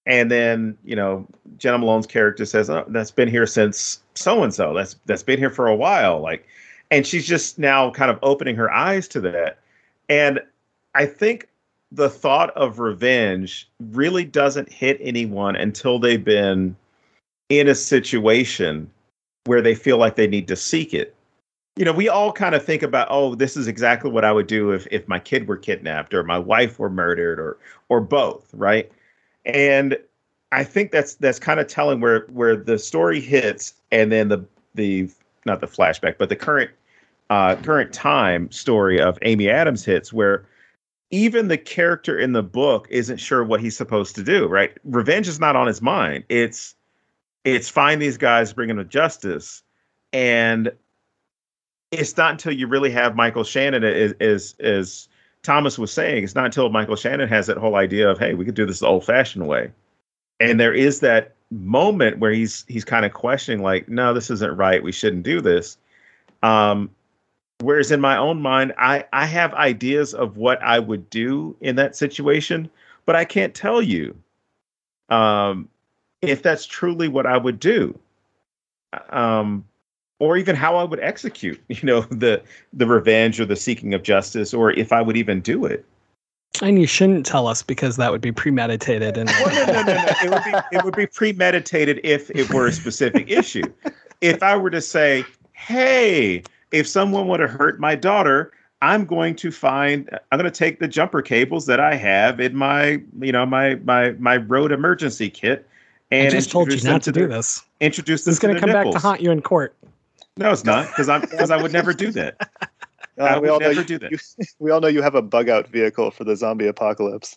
And then, Jenna Malone's character says, "Oh, that's been here since so and so. That's been here for a while." Like, and she's just now kind of opening her eyes to that. And I think the thought of revenge really doesn't hit anyone until they've been in a situation where they feel like they need to seek it. We all kind of think about, oh, this is exactly what I would do if my kid were kidnapped or my wife were murdered or both, right? And I think that's kind of telling where the story hits, and then the not the flashback, but the current time story of Amy Adams hits, where even the character in the book isn't sure what he's supposed to do, right? Revenge is not on his mind. It's find these guys, bring them to justice. And it's not until you really have Michael Shannon, as Thomas was saying, it's not until Michael Shannon has that whole idea of, hey, we could do this the old-fashioned way. And there is that moment where he's kind of questioning, like, no, this isn't right. We shouldn't do this. Whereas in my own mind, I have ideas of what I would do in that situation, but I can't tell you if that's truly what I would do, or even how I would execute, the revenge or the seeking of justice, or if I would even do it. And you shouldn't tell us, because that would be premeditated. And no. It would be premeditated if it were a specific issue. If I were to say, hey, if someone would have hurt my daughter, I'm going to take the jumper cables that I have in my road emergency kit. And I just told you not to do this. Introduce this is going to come back to haunt you in court. No, it's not, because I would never do that. I would never do that. We all know you have a bug out vehicle for the zombie apocalypse.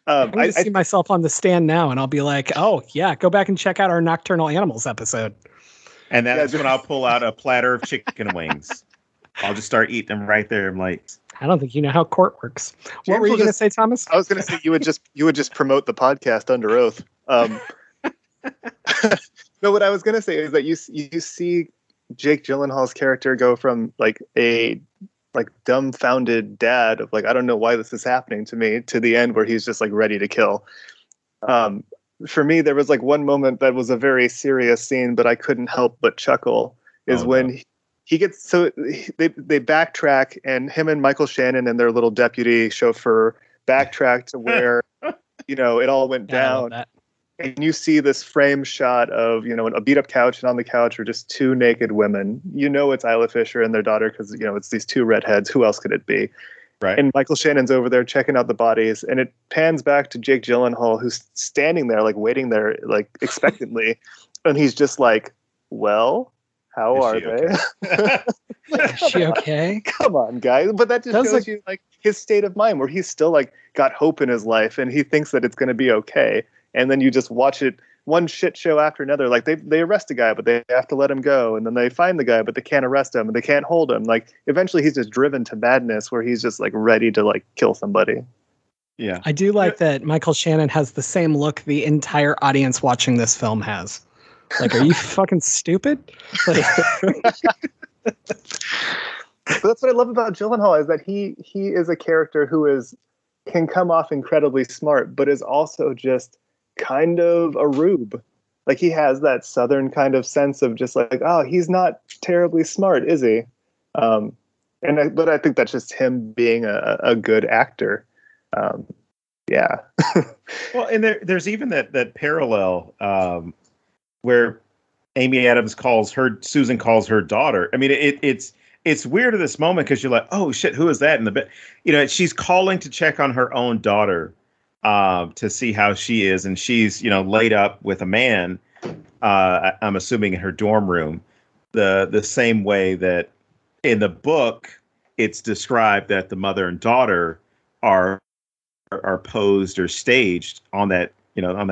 I'm going to see myself on the stand now, and I'll be like, oh, yeah, go back and check out our Nocturnal Animals episode. And that's when I'll pull out a platter of chicken wings. I'll just start eating them right there. I'm like, I don't think you know how court works. What were you going to say, Thomas? I was going to say you would just promote the podcast under oath. No, what I was going to say is that you see Jake Gyllenhaal's character go from like a dumbfounded dad of like, I don't know why this is happening to me, to the end where he's just like ready to kill. For me, there was like one moment that was a very serious scene, but I couldn't help but chuckle. When he gets they backtrack, and him and Michael Shannon and their little deputy chauffeur backtrack to where it all went down. And you see this frame shot of a beat up couch, and on the couch are just two naked women. It's Isla Fisher and their daughter, because it's these two redheads. Who else could it be? Right. And Michael Shannon's over there checking out the bodies, and it pans back to Jake Gyllenhaal, who's standing there, like waiting there, like expectantly, and he's just like, "Well, how are they? Okay? Is she okay? Come on, guys!" But that just shows you like his state of mind, where he's still like got hope in his life, and he thinks that it's going to be okay. And then you just watch it, one shit show after another. Like they arrest a guy, but they have to let him go. And then they find the guy, but they can't arrest him, and they can't hold him. Like eventually he's just driven to madness, where he's just like ready to like kill somebody. Yeah. I do like that Michael Shannon has the same look the entire audience watching this film has. Like, are you fucking stupid? Like, but that's what I love about Gyllenhaal, is that he is a character who can come off incredibly smart, but is also just kind of a rube. Like he has that Southern kind of sense of just like, oh, he's not terribly smart, is he? But I think that's just him being a good actor. Yeah. Well, and there's even that parallel where Amy Adams Susan calls her daughter. I mean, it's weird at this moment, because you're like, oh shit, who is that in the bed? She's calling to check on her own daughter, to see how she is, and she's laid up with a man. I'm assuming in her dorm room, the same way that in the book it's described that the mother and daughter are posed or staged on that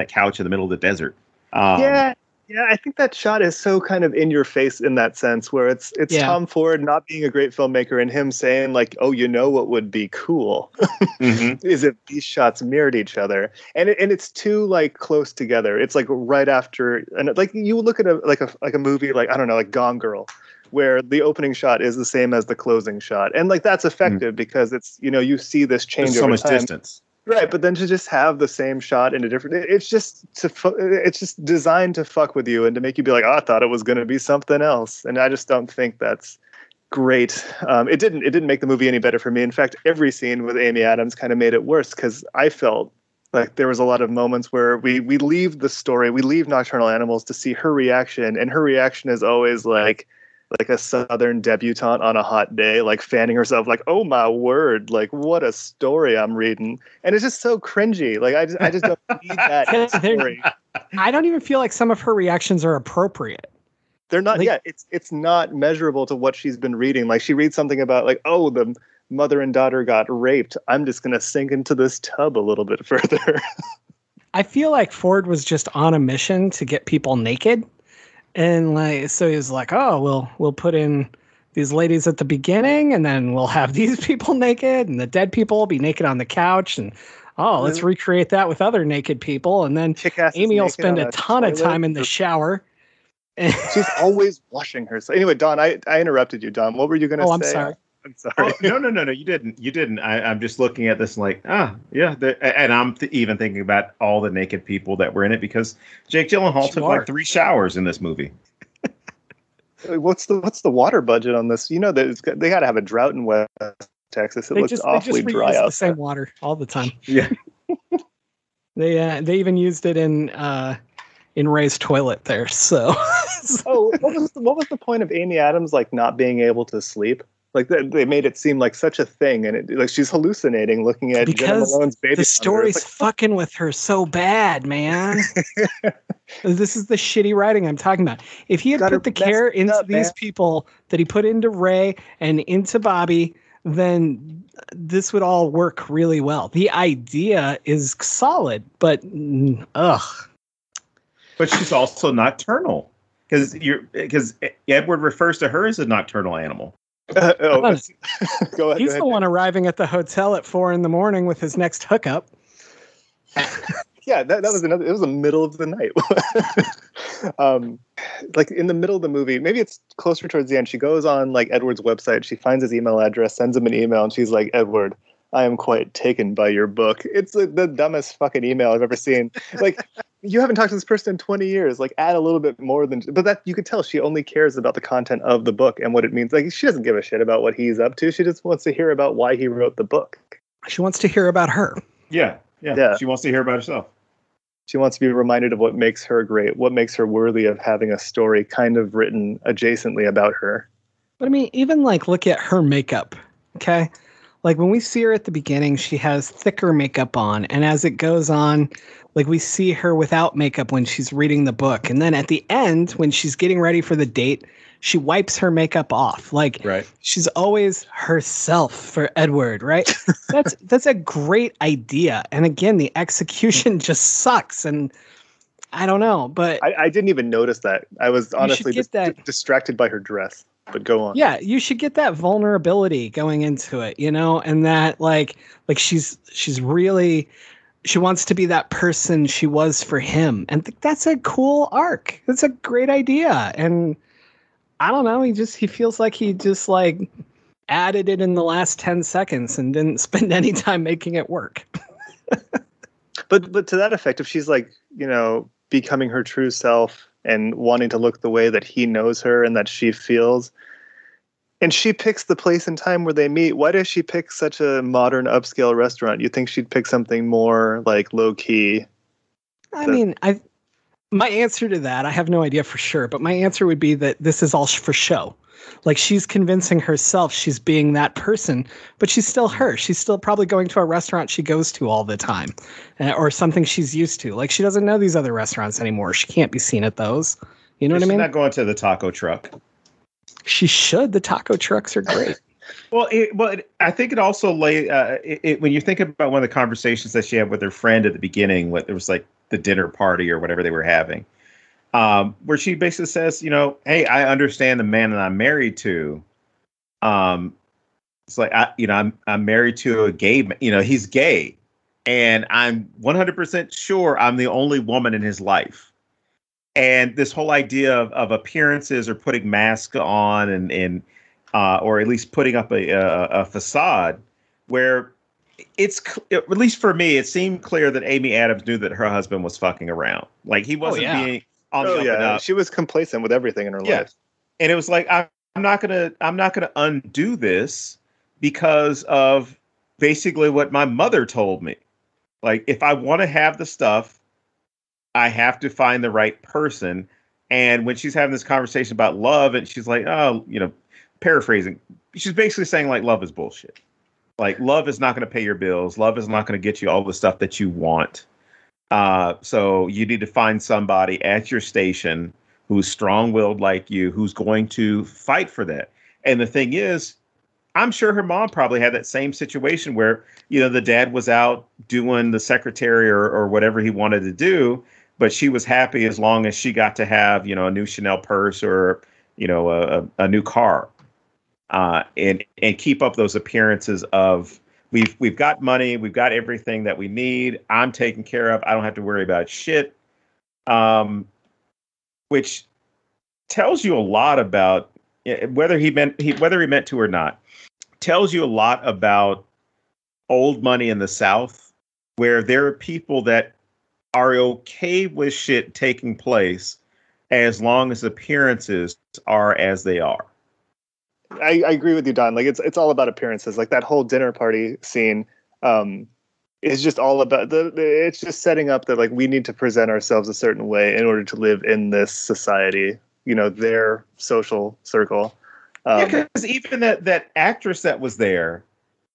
couch in the middle of the desert. Yeah. Yeah, I think that shot is so kind of in your face in that sense, where it's Tom Ford not being a great filmmaker and him saying like, "Oh, you know what would be cool is if these shots mirrored each other," and it's too like close together. It's like right after, and like you look at a movie like, I don't know, like Gone Girl, where the opening shot is the same as the closing shot, and like that's effective because it's, you know, you see this change There's so over much time. distance. Right, but then to just have the same shot in a different, it's just designed to fuck with you and to make you be like, oh, I thought it was going to be something else, and I just don't think that's great. It didn't make the movie any better for me. In fact, every scene with Amy Adams kind of made it worse, because I felt like there was a lot of moments where we leave the story, we leave Nocturnal Animals to see her reaction, and her reaction is always like a Southern debutante on a hot day, like fanning herself, like, oh my word, like what a story I'm reading. And it's just so cringy. Like I just don't need that story. I don't even feel like some of her reactions are appropriate. They're not, like, it's not measurable to what she's been reading. Like she reads something about like, oh, the mother and daughter got raped. I'm just going to sink into this tub a little bit further. I feel like Ford was just on a mission to get people naked. And like, so he was like, oh, we'll put in these ladies at the beginning, and then we'll have these people naked, and the dead people will be naked on the couch, and let's recreate that with other naked people, and then Amy will spend a ton of time in the shower. She's always washing herself. Anyway, Don, I interrupted you, Don. What were you going to say? I'm sorry. I'm sorry. Oh, no, you didn't. I'm just looking at this like, yeah. And I'm even thinking about all the naked people that were in it, because Jake Gyllenhaal took like 3 showers in this movie. What's the water budget on this? You know, they got to have a drought in West Texas. It looks awfully dry out. The same water all the time. Yeah. They even used it in Ray's toilet there. So. What was the point of Amy Adams like not being able to sleep? Like they made it seem like such a thing, and like she's hallucinating looking at Jenna Malone's baby. The story's fucking with her so bad, man. This is the shitty writing I'm talking about. If he had put the care into these people that he put into Ray and into Bobby, then this would all work really well. The idea is solid, but ugh. But she's also nocturnal, because Edward refers to her as a nocturnal animal. Go ahead. He's the one arriving at the hotel at 4 a.m. with his next hookup. Yeah, that was another. It was the middle of the night. Like in the middle of the movie, maybe it's closer towards the end. She goes on like Edward's website. She finds his email address, sends him an email, and she's like, "Edward, I am quite taken by your book." It's the dumbest fucking email I've ever seen. Like, you haven't talked to this person in 20 years. Like, add a little bit more than. But that you could tell she only cares about the content of the book and what it means. Like, she doesn't give a shit about what he's up to. She just wants to hear about why he wrote the book. She wants to hear about her. Yeah. She wants to hear about herself. She wants to be reminded of what makes her great, what makes her worthy of having a story kind of written adjacently about her. But I mean, even like look at her makeup. Okay. Like when we see her at the beginning, she has thicker makeup on. And as it goes on, like we see her without makeup when she's reading the book. And then at the end, when she's getting ready for the date, she wipes her makeup off. Like she's always herself for Edward, right? That's a great idea. And again, the execution just sucks. And I don't know, but I didn't even notice that. I was honestly distracted by her dress. But go on. Yeah, you should get that vulnerability going into it, you know, and that like she's really, she wants to be that person she was for him. And that's a cool arc. That's a great idea. And I don't know, he feels like he just like added it in the last 10 seconds and didn't spend any time making it work. But to that effect, if she's like, you know, becoming her true self and wanting to look the way that he knows her and that she feels, and she picks the place and time where they meet, why does she pick such a modern upscale restaurant? You think she'd pick something more like low key? I mean, my answer to that, I have no idea for sure, but my answer would be that this is all for show. Like she's convincing herself she's being that person, but she's still her. She's still probably going to a restaurant she goes to all the time or something she's used to. Like she doesn't know these other restaurants anymore. She can't be seen at those. You know what I mean? She's not going to the taco truck. She should. The taco trucks are great. I think it also when you think about one of the conversations that she had with her friend at the beginning, it was like the dinner party or whatever they were having. where she basically says, hey, I understand the man that I'm married to. It's like, I'm married to a gay man, he's gay, and I'm 100% sure I'm the only woman in his life. And this whole idea of appearances or putting masks on and or at least putting up a facade where at least for me, it seemed clear that Amy Adams knew that her husband was fucking around. Like he wasn't being on the up and up. She was complacent with everything in her life. And it was like, I'm not gonna undo this because of basically what my mother told me. Like, if I want to have the stuff, I have to find the right person. And when she's having this conversation about love, and she's like, oh, paraphrasing, she's basically saying like, love is bullshit. Like, love is not going to pay your bills. Love is not going to get you all the stuff that you want. So you need to find somebody at your station who's strong-willed like you, who's going to fight for that. And the thing is, I'm sure her mom probably had that same situation where, the dad was out doing the secretary or whatever he wanted to do, but she was happy as long as she got to have, a new Chanel purse or, a new car, and keep up those appearances of we've got money, we've got everything that we need. I'm taken care of. I don't have to worry about shit. Which tells you a lot about whether he meant to or not. Tells you a lot about old money in the South, where there are people that are okay with shit taking place as long as appearances are as they are. I agree with you, Don. Like it's all about appearances. Like that whole dinner party scene is just all about it's just setting up that like we need to present ourselves a certain way in order to live in this society, their social circle. Because even that actress that was there,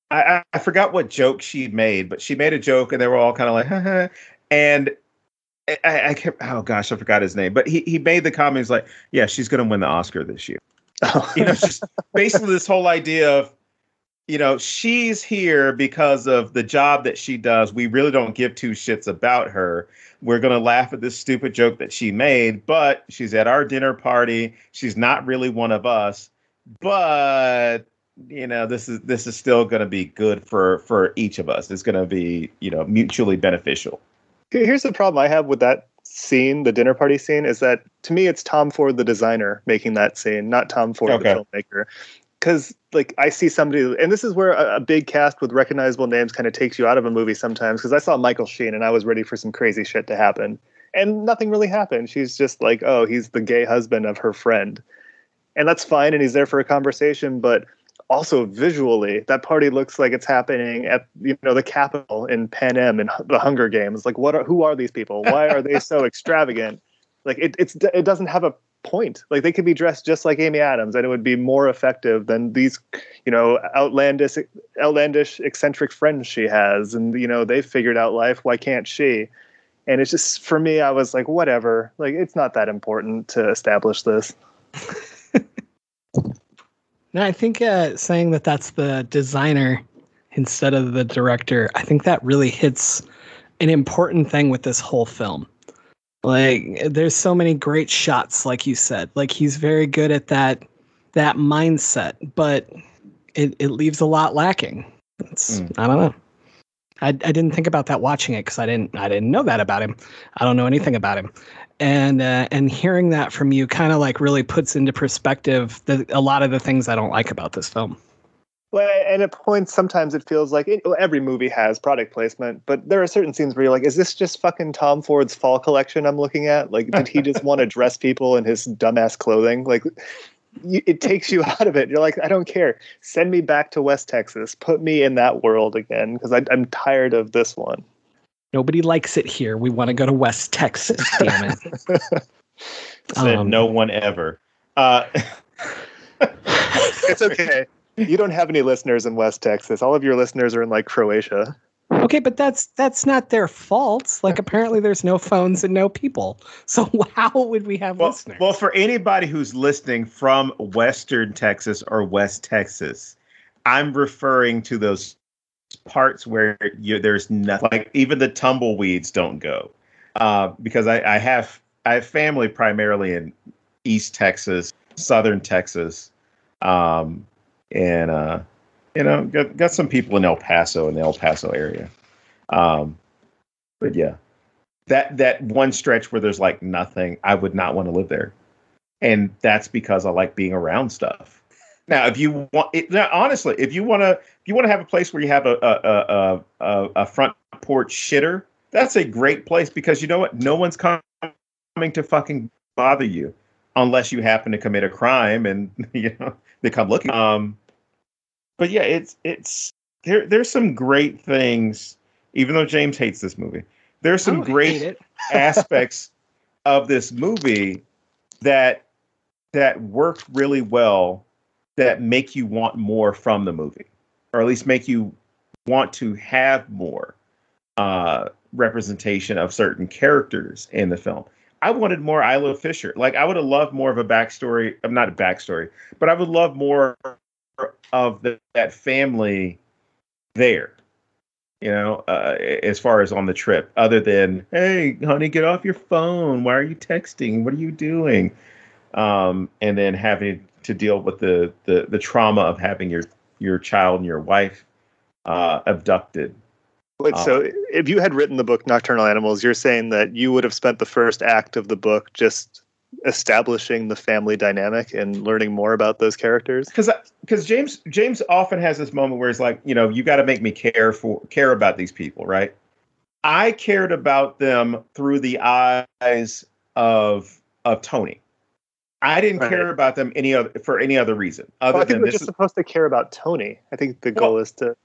I forgot what joke she made, but she made a joke and they were all kind of like, haha. And I kept, oh gosh, I forgot his name, but he made the comment, he's like, yeah, she's going to win the Oscar this year. Just basically this whole idea of, she's here because of the job that she does. We really don't give two shits about her. We're going to laugh at this stupid joke that she made, but she's at our dinner party. She's not really one of us, but this is still going to be good for each of us. It's going to be, mutually beneficial. Here's the problem I have with that scene, the dinner party scene, is that to me it's Tom Ford the designer making that scene, not Tom Ford the filmmaker. Because like I see somebody, and this is where a big cast with recognizable names kind of takes you out of a movie sometimes. Because I saw Michael Sheen and I was ready for some crazy shit to happen, and nothing really happened. She's just like, oh, he's the gay husband of her friend, and that's fine, and he's there for a conversation, but also visually, that party looks like it's happening at the Capitol in Pan Am in the Hunger Games. Like, who are these people? Why are they so extravagant? Like, it doesn't have a point. Like, they could be dressed just like Amy Adams, and it would be more effective than these, outlandish, eccentric friends she has, and they've figured out life. Why can't she? And it's just, for me, I was like, whatever. Like, it's not that important to establish this. No, I think saying that that's the designer instead of the director, I think that really hits an important thing with this whole film. Like, there's so many great shots, like you said. Like, he's very good at that mindset, but it leaves a lot lacking. I don't know. I didn't think about that watching it because I didn't know that about him. I don't know anything about him. And hearing that from you kind of like really puts into perspective a lot of the things I don't like about this film. Well, and at points, sometimes it feels like every movie has product placement, but there are certain scenes where you're like, is this just fucking Tom Ford's fall collection I'm looking at? Like, did he just want to dress people in his dumbass clothing? Like, it takes you out of it. You're like, I don't care. Send me back to West Texas. Put me in that world again, because I'm tired of this one. Nobody likes it here. We want to go to West Texas, damn it. Said no one ever. It's okay. You don't have any listeners in West Texas. All of your listeners are in like Croatia. Okay, but that's not their fault. Like, apparently there's no phones and no people. So how would we have listeners? Well, for anybody who's listening from Western Texas or West Texas, I'm referring to those parts where there's nothing, like even the tumbleweeds don't go, because I have I have family primarily in East Texas, Southern Texas, and got some people in El Paso, in the El Paso area. But yeah, that one stretch where there's like nothing, I would not want to live there, and that's because I like being around stuff. Now, if you want it, now, honestly, if you want to have a place where you have a front porch shitter, that's a great place, because you know what? No one's coming to fucking bother you unless you happen to commit a crime and they come looking. But yeah, it's there's some great things, even though James hates this movie. There's some great aspects of this movie that work really well, that make you want more from the movie, or at least make you want to have more representation of certain characters in the film. I wanted more Isla Fisher. Like, I would have loved more of a backstory. Not a backstory, but I would love more of that family there, as far as on the trip, other than, hey, honey, get off your phone. Why are you texting? What are you doing? And then having to deal with the trauma of having your child and your wife abducted. Wait, so if you had written the book Nocturnal Animals, you're saying that you would have spent the first act of the book just establishing the family dynamic and learning more about those characters? Because James often has this moment where he's like, you got to make me care about these people, right? I cared about them through the eyes of Tony. I didn't care about them for any other reason other than we're just supposed to care about Tony. I think the goal is to.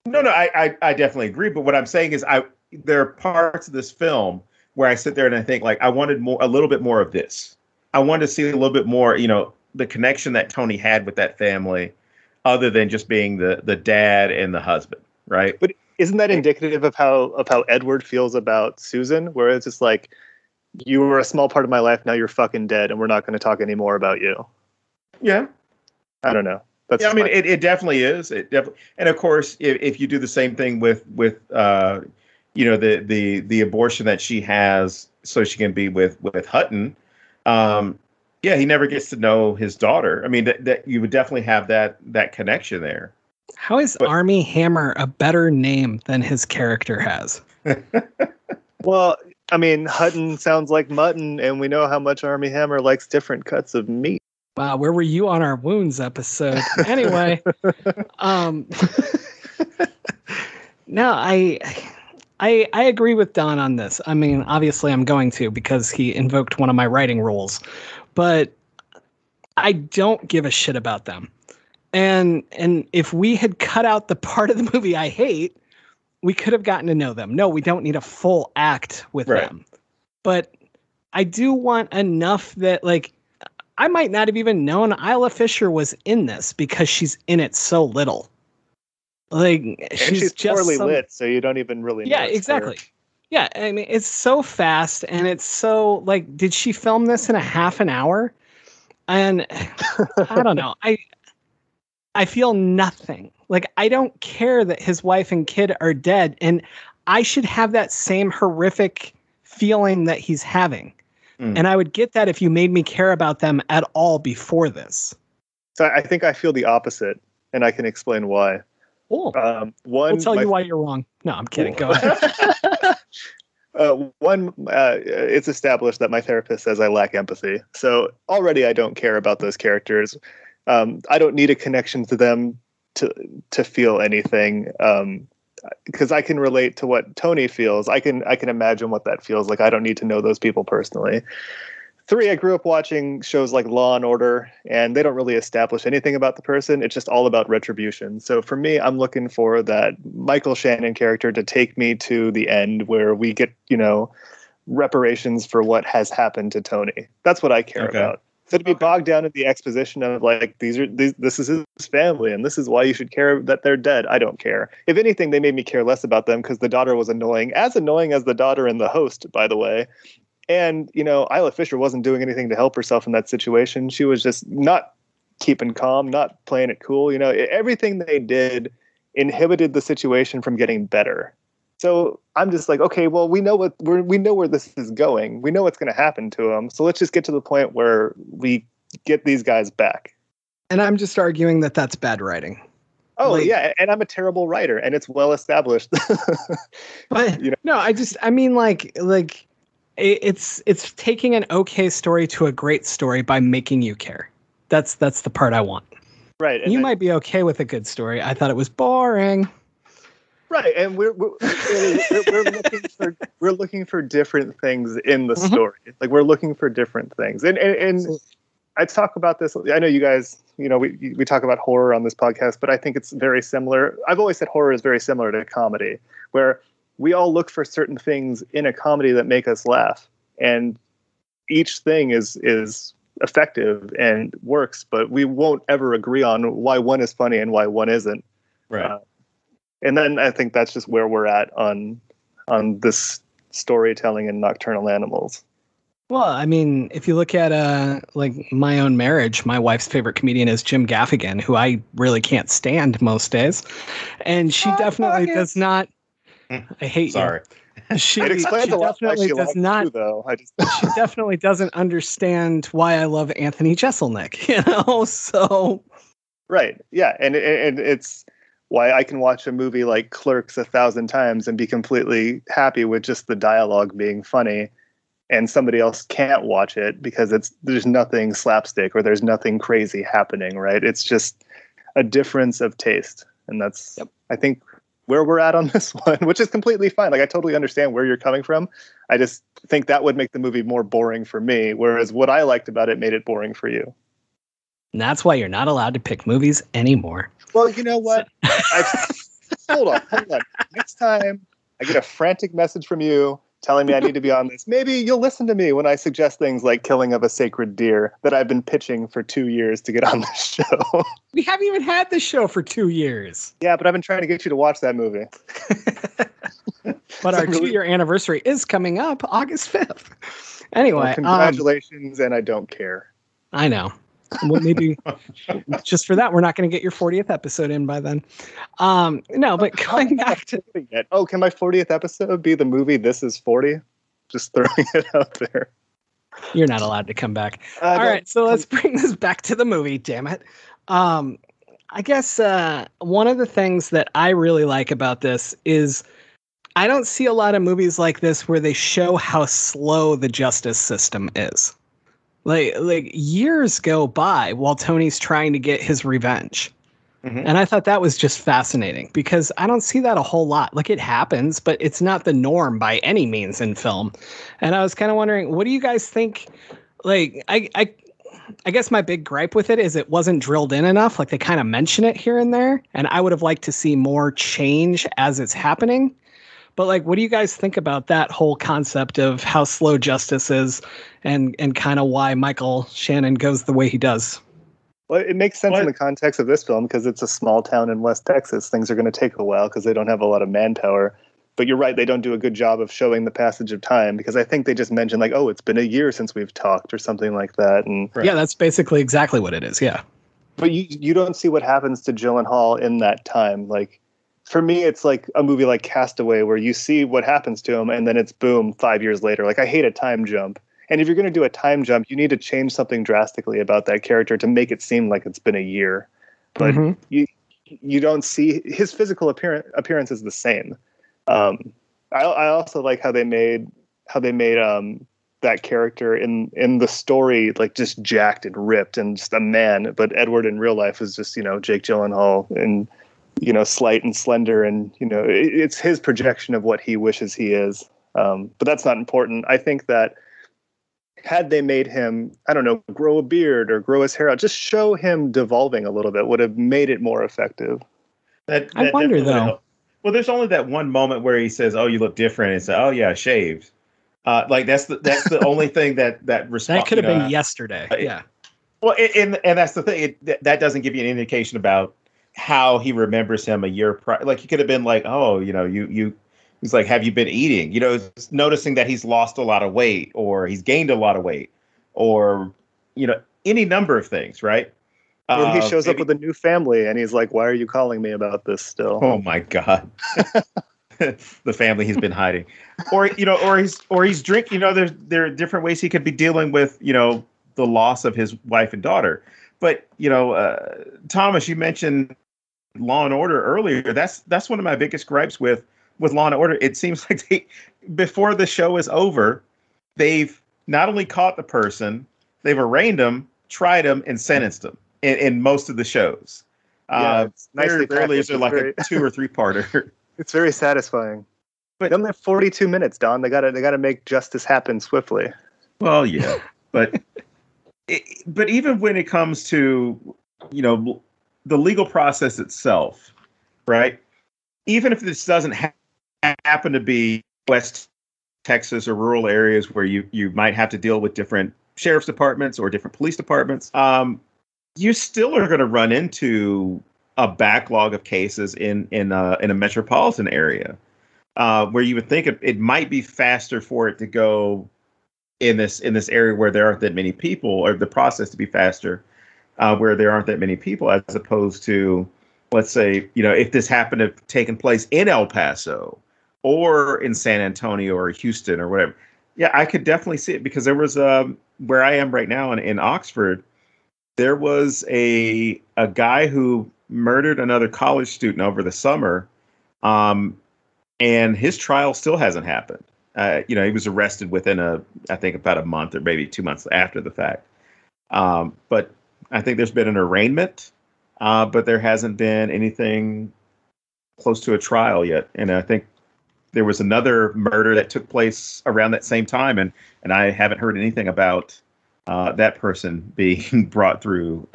No, I definitely agree. But what I'm saying is, there are parts of this film where I sit there and I think, like, I wanted a little bit more of this. I wanted to see a little bit more, the connection that Tony had with that family, other than just being the dad and the husband, right? But isn't that indicative of how Edward feels about Susan, where it's just like, you were a small part of my life, now you're fucking dead, and we're not going to talk anymore about you? Yeah. I don't know. It definitely is. And of course, if you do the same thing with the abortion that she has, so she can be with Hutton, he never gets to know his daughter. I mean, that you would definitely have that connection there. How is Armie Hammer a better name than his character has? Well, I mean, Hutton sounds like mutton, and we know how much Armie Hammer likes different cuts of meat. Wow, where were you on our wounds episode? Anyway, no, I agree with Don on this. I mean, obviously I'm going to, because he invoked one of my writing rules, but I don't give a shit about them. And if we had cut out the part of the movie I hate, we could have gotten to know them. No, we don't need a full act with them. But I do want enough that, like, I might not have even known Isla Fisher was in this, because she's in it so little. Like, she's just poorly lit, so you don't even really know. Yeah, exactly. Her. Yeah, I mean, it's so fast, and it's so, like, did she film this in a half an hour? And I don't know. I feel nothing. Like, I don't care that his wife and kid are dead, and I should have that same horrific feeling that he's having. And I would get that if you made me care about them at all before this. So I think I feel the opposite, and I can explain why. Oh, we'll tell you why you're wrong. No, I'm kidding. Go ahead. It's established that my therapist says I lack empathy. So already I don't care about those characters. I don't need a connection to them to feel anything. Because I can relate to what Tony feels. I can imagine what that feels like. I don't need to know those people personally. 3, I grew up watching shows like Law and Order, and they don't really establish anything about the person. It's just all about retribution. So for me, I'm looking for that Michael Shannon character to take me to the end where we get, reparations for what has happened to Tony. That's what I care about. So to be bogged down in the exposition of, like, this is his family and this is why you should care that they're dead, I don't care. If anything, they made me care less about them because the daughter was annoying as the daughter in The Host, by the way. And, Isla Fisher wasn't doing anything to help herself in that situation. She was just not keeping calm, not playing it cool. Everything they did inhibited the situation from getting better. So I'm just like, okay, well, we know where this is going. We know what's going to happen to him. So let's just get to the point where we get these guys back. And I'm just arguing that that's bad writing. Oh, yeah, and I'm a terrible writer, and it's well established. But no, I mean, it's taking an okay story to a great story by making you care. That's the part I want. Right. And you might be okay with a good story. I thought it was boring. Right, and we're looking for different things in the story. Like we're looking for different things, and I talk about this. I know you guys, we talk about horror on this podcast, but I think it's very similar. I've always said horror is very similar to comedy, where we all look for certain things in a comedy that make us laugh, and each thing is effective and works, but we won't ever agree on why one is funny and why one isn't. Right. And then I think that's just where we're at on this storytelling in Nocturnal Animals. Well, I mean, if you look at like My Own Marriage, my wife's favorite comedian is Jim Gaffigan, who I really can't stand most days, and she definitely does not. I hate Sorry. you. She explains a lot. definitely does not. Too, though. She definitely doesn't understand why I love Anthony Jeselnik. So. Right. Yeah, and it's why I can watch a movie like Clerks 1,000 times and be completely happy with just the dialogue being funny, and somebody else can't watch it because there's nothing slapstick or there's nothing crazy happening, right? It's just a difference of taste. And that's, I think, where we're at on this one, which is completely fine. Like, I totally understand where you're coming from. I just think that would make the movie more boring for me, whereas what I liked about it made it boring for you. And that's why you're not allowed to pick movies anymore. Well, you know what? Hold on. Next time I get a frantic message from you telling me I need to be on this, maybe you'll listen to me when I suggest things like Killing of a Sacred Deer that I've been pitching for 2 years to get on this show. We haven't even had this show for 2 years. Yeah, but I've been trying to get you to watch that movie. But our 2-year anniversary is coming up August 5th. Anyway. Well, congratulations, and I don't care. I know. Well, maybe just for that, we're not going to get your 40th episode in by then. No, but going back to... Oh, can my 40th episode be the movie This Is 40? Just throwing it out there. You're not allowed to come back. All right, so let's bring this back to the movie, damn it. I guess one of the things that I really like about this is I don't see a lot of movies like this where they show how slow the justice system is. Like years go by while Tony's trying to get his revenge. Mm-hmm. And I thought that was just fascinating because I don't see that a whole lot. Like, it happens, but it's not the norm by any means in film. And I was kind of wondering, what do you guys think? Like, I guess my big gripe with it is it wasn't drilled in enough. Like, they kind of mention it here and there, and I would have liked to see more change as it's happening. But, like, what do you guys think about that whole concept of how slow justice is and kind of why Michael Shannon goes the way he does? Well, it makes sense in the context of this film because it's a small town in West Texas. Things are going to take a while because they don't have a lot of manpower. But you're right, they don't do a good job of showing the passage of time because I think they just mention, like, oh, it's been a year since we've talked or something like that. And yeah, that's basically exactly what it is, yeah. But you don't see what happens to Gyllenhaal in that time. Like, for me, it's like a movie like Castaway where you see what happens to him and then it's boom 5 years later. Like, I hate a time jump. And if you're going to do a time jump, you need to change something drastically about that character to make it seem like it's been a year. But you don't see his physical appearance is the same. I also like how they made that character in the story like just jacked and ripped and just a man. But Edward in real life is just, Jake Gyllenhaal and, slight and slender. And, it's his projection of what he wishes he is. But that's not important. I think that had they made him, I don't know, grow a beard or grow his hair out, just show him devolving a little bit would have made it more effective. I wonder, though. Well, there's only that one moment where he says, "Oh, you look different," and say, "Oh, yeah, shaved." Like that's the only thing that that could have been yesterday. Yeah. Well, and that's the thing. That doesn't give you an indication about how he remembers him a year prior. Like, he could have been like, "Oh, you." He's like, "Have you been eating?" Noticing that he's lost a lot of weight, or he's gained a lot of weight, or any number of things, right? Or he shows up with a new family, and he's like, "Why are you calling me about this still?" Oh my God! the family he's been hiding, or he's drinking. There are different ways he could be dealing with the loss of his wife and daughter. But Thomas, you mentioned Law and Order earlier. That's one of my biggest gripes with Law and Order. It seems like before the show is over, they've not only caught the person, they've arraigned them, tried them, and sentenced them in most of the shows. It's nicely rarely is there like very, a 2 or 3 parter. It's very satisfying. But they only have 42 minutes, Don. They gotta make justice happen swiftly. Well, yeah, but even when it comes to the legal process itself, right? Even if this doesn't happen to be West Texas or rural areas where you might have to deal with different sheriff's departments or different police departments, you still are going to run into a backlog of cases in a metropolitan area, where you would think it might be faster for it to go in this area where there aren't that many people, or the process to be faster where there aren't that many people, as opposed to, let's say, if this happened to have taken place in El Paso or in San Antonio or Houston or whatever. Yeah, I could definitely see it, because there was where I am right now in Oxford, there was a guy who murdered another college student over the summer, and his trial still hasn't happened. He was arrested within I think about a month or maybe 2 months after the fact. But I think there's been an arraignment, but there hasn't been anything close to a trial yet. And I think there was another murder that took place around that same time, and I haven't heard anything about that person being brought to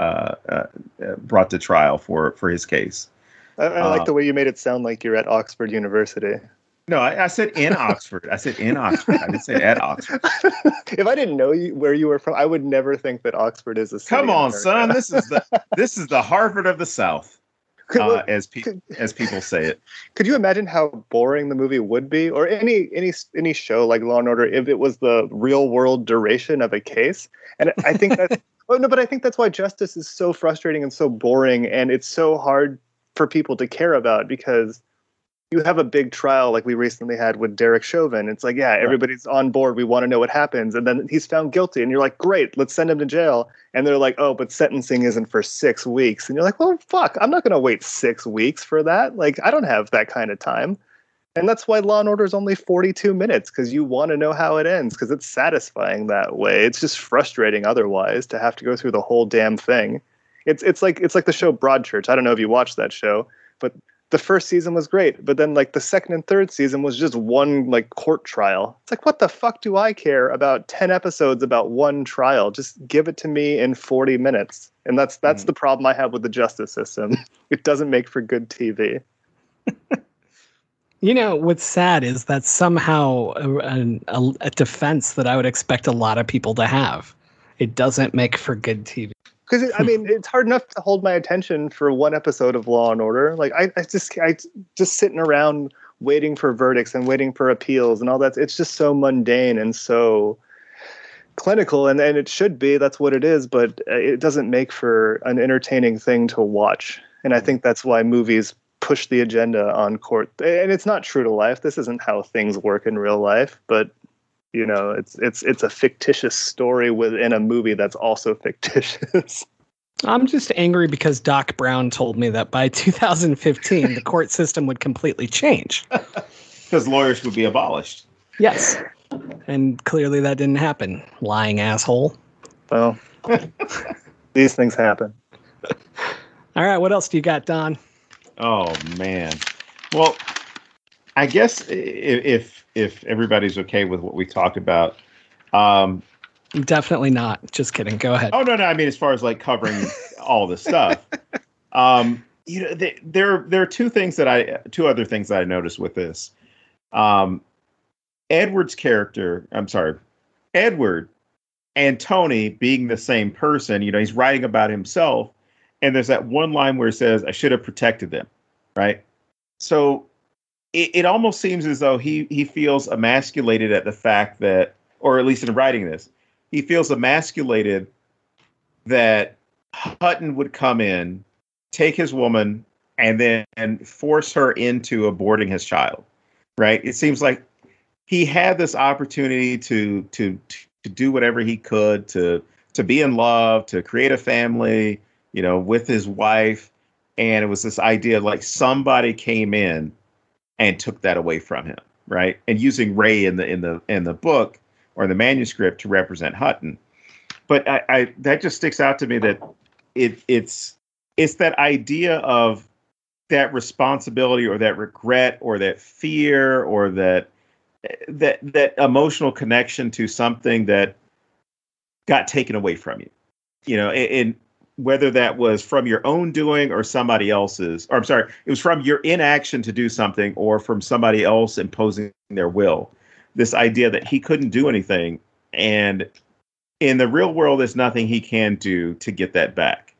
trial for his case. I like the way you made it sound like you're at Oxford University. No, I said in Oxford. I said in Oxford. I didn't say at Oxford. If I didn't know where you were from, I would never think that Oxford is a city. Come on, son. This is the Harvard of the South, as people say it. Could you imagine how boring the movie would be, or any show like Law and Order, if it was the real world duration of a case? And I think that's but I think that's why justice is so frustrating and so boring, and it's so hard for people to care about, because you have a big trial like we recently had with Derek Chauvin. It's like, yeah, everybody's on board. We want to know what happens. And then he's found guilty. And you're like, great, let's send him to jail. And they're like, oh, but sentencing isn't for 6 weeks. And you're like, well, fuck, I'm not going to wait 6 weeks for that. Like, I don't have that kind of time. And that's why Law and Order is only 42 minutes, because you want to know how it ends, because it's satisfying that way. It's just frustrating otherwise to have to go through the whole damn thing. It's like the show Broadchurch. I don't know if you watched that show, but the first season was great, but then like the second and third season was just one like court trial. It's like, what the fuck do I care about 10 episodes about one trial? Just give it to me in 40 minutes. And that's the problem I have with the justice system. It doesn't make for good TV. What's sad is that somehow a defense that I would expect a lot of people to have. It doesn't make for good TV. Because it's hard enough to hold my attention for one episode of Law and Order. Like I just sitting around waiting for verdicts and waiting for appeals and all that. It's just so mundane and so clinical, and it should be. That's what it is. But it doesn't make for an entertaining thing to watch. And I think that's why movies push the agenda on court. And it's not true to life. This isn't how things work in real life. But it's a fictitious story within a movie that's also fictitious. I'm just angry because Doc Brown told me that by 2015, the court system would completely change. Because lawyers would be abolished. Yes. And clearly that didn't happen. Lying asshole. Well, these things happen. All right. What else do you got, Don? Oh, man. Well, I guess if everybody's okay with what we talked about. Definitely not. Just kidding. Go ahead. Oh, no. I mean, as far as like covering all the stuff, there are two other things that I noticed with this. Edward and Tony being the same person, he's writing about himself. And there's that one line where it says, I should have protected them. Right. So it almost seems as though he feels emasculated at the fact that, or at least in writing this, he feels emasculated that Hutton would come in, take his woman, and then force her into aborting his child. right? It seems like he had this opportunity to do whatever he could to be in love, to create a family, with his wife, and it was this idea of like somebody came in and took that away from him, right? And using Ray in the book or the manuscript to represent Hutton. But I that just sticks out to me that it's that idea of that responsibility or that regret or that fear or that emotional connection to something that got taken away from you, and whether that was from your own doing or somebody else's, or I'm sorry, it was from your inaction to do something or from somebody else imposing their will. This idea that he couldn't do anything, and in the real world, there's nothing he can do to get that back.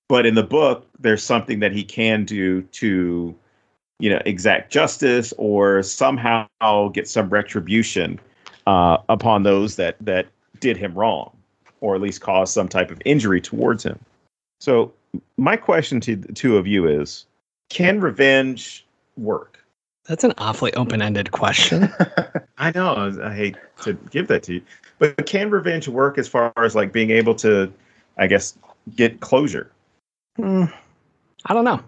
But in the book, there's something that he can do to, exact justice or somehow get some retribution upon those that did him wrong, or at least cause some type of injury towards him. So my question to the two of you is, can revenge work? That's an awfully open-ended question. I know. I hate to give that to you. But can revenge work as far as like being able to, I guess, get closure? I don't know.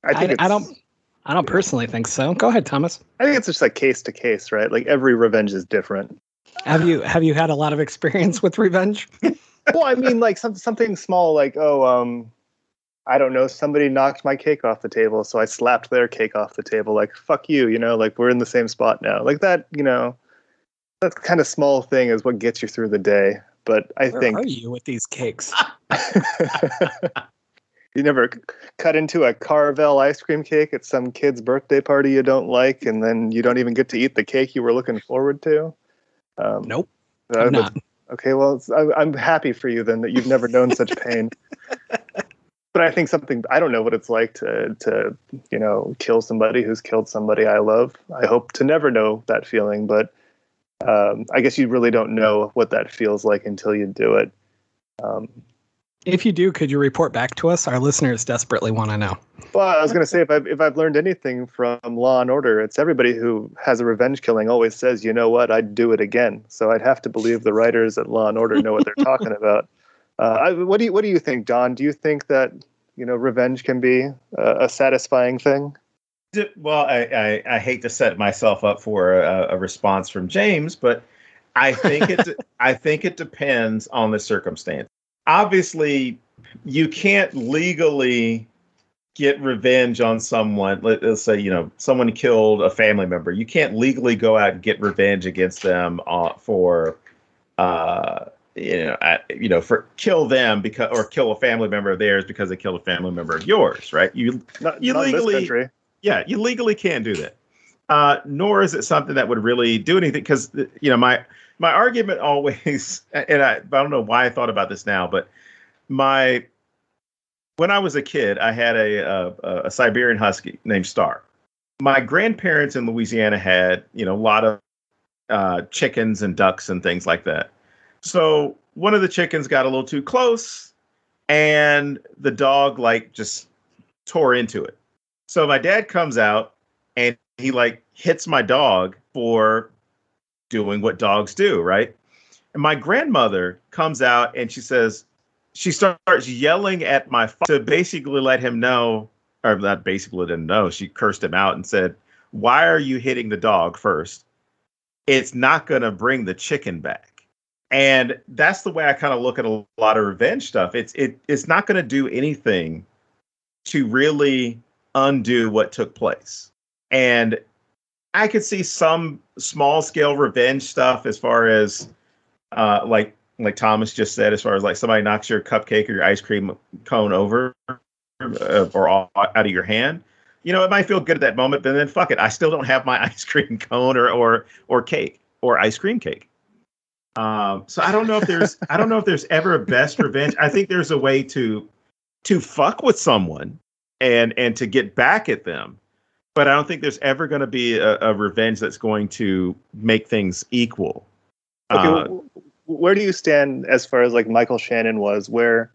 I don't personally think so. Go ahead, Thomas. I think it's just like case to case, right? Like every revenge is different. Have you had a lot of experience with revenge? Well, I mean, like something small, like I don't know, somebody knocked my cake off the table, so I slapped their cake off the table. Like, fuck you, like we're in the same spot now. Like that, that kind of small thing is what gets you through the day. But Where are you with these cakes? You never cut into a Carvel ice cream cake at some kid's birthday party you don't like, and then you don't even get to eat the cake you were looking forward to? Nope. I'm not. Okay, well, I'm happy for you then that you've never known such pain. But I think I don't know what it's like to kill somebody who's killed somebody I love. I hope to never know that feeling, but I guess you really don't know what that feels like until you do it. If you do, could you report back to us? Our listeners desperately want to know. Well, I was going to say, if I've learned anything from Law and Order, it's everybody who has a revenge killing always says, you know what, I'd do it again. So I'd have to believe the writers at Law and Order know what they're talking about. What do you think, Don? Do you think that revenge can be a satisfying thing? Well, I hate to set myself up for a response from James, but I think it depends on the circumstance. Obviously, you can't legally get revenge on someone. Let's say someone killed a family member. You can't legally go out and get revenge against them for kill them or kill a family member of theirs because they killed a family member of yours, right? You legally, in this country. Yeah, you legally can't do that. Nor is it something that would really do anything, because my argument always, and I don't know why I thought about this now, but when I was a kid, I had a Siberian Husky named Star. My grandparents in Louisiana had a lot of chickens and ducks and things like that. So one of the chickens got a little too close, and the dog just tore into it. So my dad comes out and he hits my dog for doing what dogs do, right? And my grandmother comes out and she starts yelling at my father to basically let him know, or not basically let him know, she cursed him out and said, "Why are you hitting the dog first? It's not going to bring the chicken back." And that's the way I kind of look at a lot of revenge stuff. It's not going to do anything to really undo what took place. And I could see some small scale revenge stuff as far as like Thomas just said, as far as somebody knocks your cupcake or your ice cream cone over or out of your hand. It might feel good at that moment, but then fuck it, I still don't have my ice cream cone or cake or ice cream cake. So I don't know if there's ever a best revenge. I think there's a way to fuck with someone and to get back at them. But I don't think there's ever going to be a revenge that's going to make things equal. Okay, where do you stand as far as Michael Shannon was, where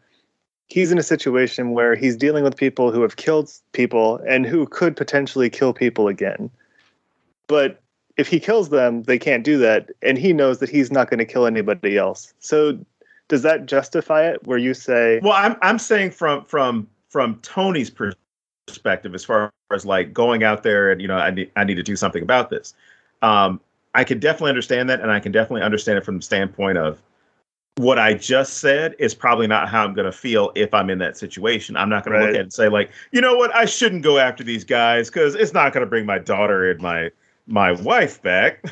he's in a situation where he's dealing with people who have killed people and who could potentially kill people again? But if he kills them, they can't do that, and he knows that he's not going to kill anybody else. So does that justify it? Where you say, well, I'm saying from Tony's perspective, as far as like going out there and I need to do something about this. I can definitely understand that, and I can definitely understand it from the standpoint of what I just said is probably not how I'm going to feel if I'm in that situation. I'm not going to look at it and say like, you know what, I shouldn't go after these guys because it's not going to bring my daughter and my wife back.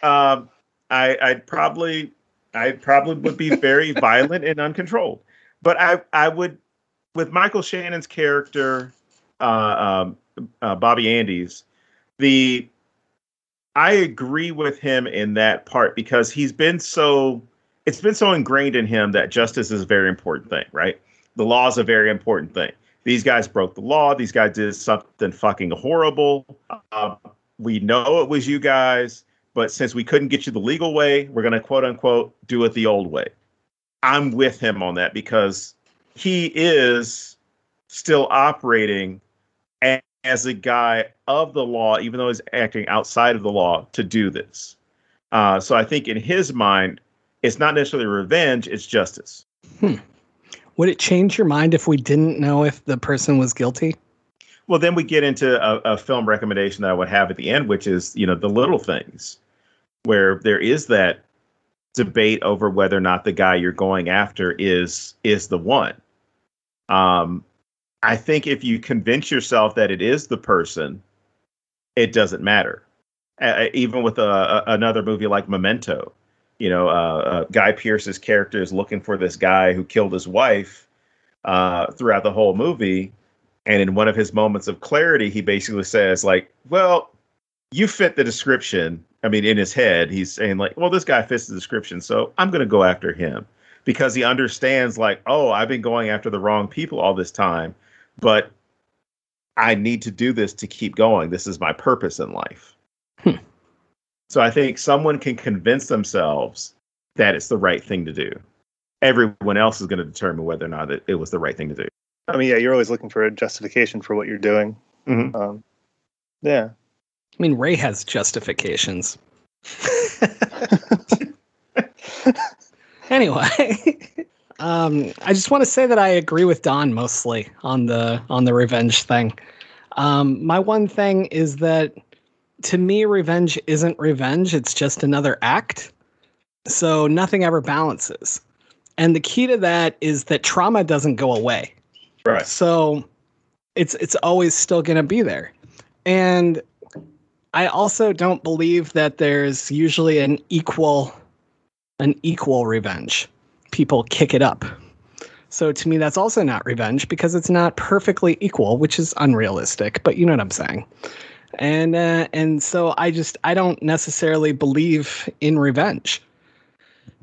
I'd probably would be very violent and uncontrolled. But I would, with Michael Shannon's character, Bobby Andy's, I agree with him in that part because it's been so ingrained in him that justice is a very important thing, right? The law is a very important thing. These guys broke the law. These guys did something fucking horrible. We know it was you guys, but since we couldn't get you the legal way, we're going to quote unquote do it the old way. I'm with him on that because he is still operating as a guy of the law, even though he's acting outside of the law to do this. So I think in his mind, it's not necessarily revenge, it's justice. Would it change your mind if we didn't know if the person was guilty? Well, then we get into a film recommendation that I would have at the end, which is, the little things, where there is that debate over whether or not the guy you're going after is the one. I think if you convince yourself that it is the person, it doesn't matter. Even with another movie like Memento, Guy Pearce's character is looking for this guy who killed his wife throughout the whole movie. And in one of his moments of clarity, he basically says like, well, you fit the description. I mean, in his head, he's saying like, well, this guy fits the description, so I'm going to go after him because he understands like, oh, I've been going after the wrong people all this time, but I need to do this to keep going. This is my purpose in life. So I think someone can convince themselves that it's the right thing to do. Everyone else is going to determine whether or not it was the right thing to do. I mean, yeah, you're always looking for a justification for what you're doing. Mm-hmm. Yeah. I mean, Ray has justifications. Anyway, I just want to say that I agree with Don mostly on the revenge thing. My one thing is that to me, revenge isn't revenge. It's just another act. So nothing ever balances. And the key to that is that trauma doesn't go away. Right. So it's always still going to be there. And I also don't believe that there's usually an equal revenge. People kick it up. So to me, that's also not revenge because it's not perfectly equal, which is unrealistic, but you know what I'm saying. And so I don't necessarily believe in revenge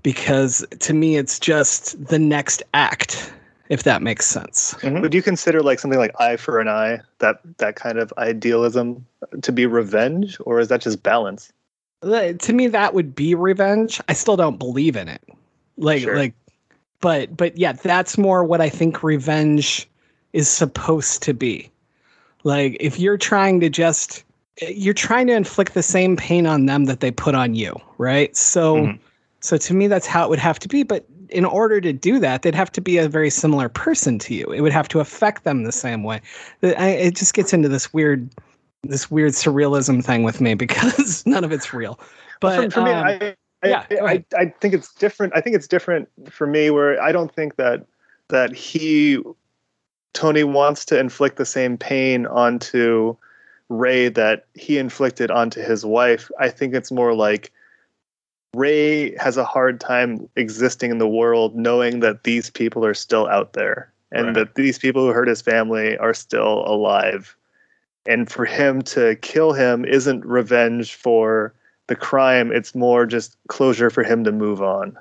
because to me, it's just the next act, if that makes sense. Mm-hmm. Would you consider like something like eye for an eye, that kind of idealism to be revenge, or is that just balance? To me, that would be revenge. I still don't believe in it. But yeah, that's more what I think revenge is supposed to be. Like, if you're trying to inflict the same pain on them that they put on you, right? So to me, that's how it would have to be. But in order to do that, they'd have to be a very similar person to you. It would have to affect them the same way. It just gets into this weird surrealism thing with me because none of it's real. But for me, I think it's different. I think it's different for me, where I don't think that Tony wants to inflict the same pain onto Ray that he inflicted onto his wife. I think it's more like Ray has a hard time existing in the world knowing that these people are still out there and that these people who hurt his family are still alive. And for him to kill him isn't revenge for the crime. It's more just closure for him to move on.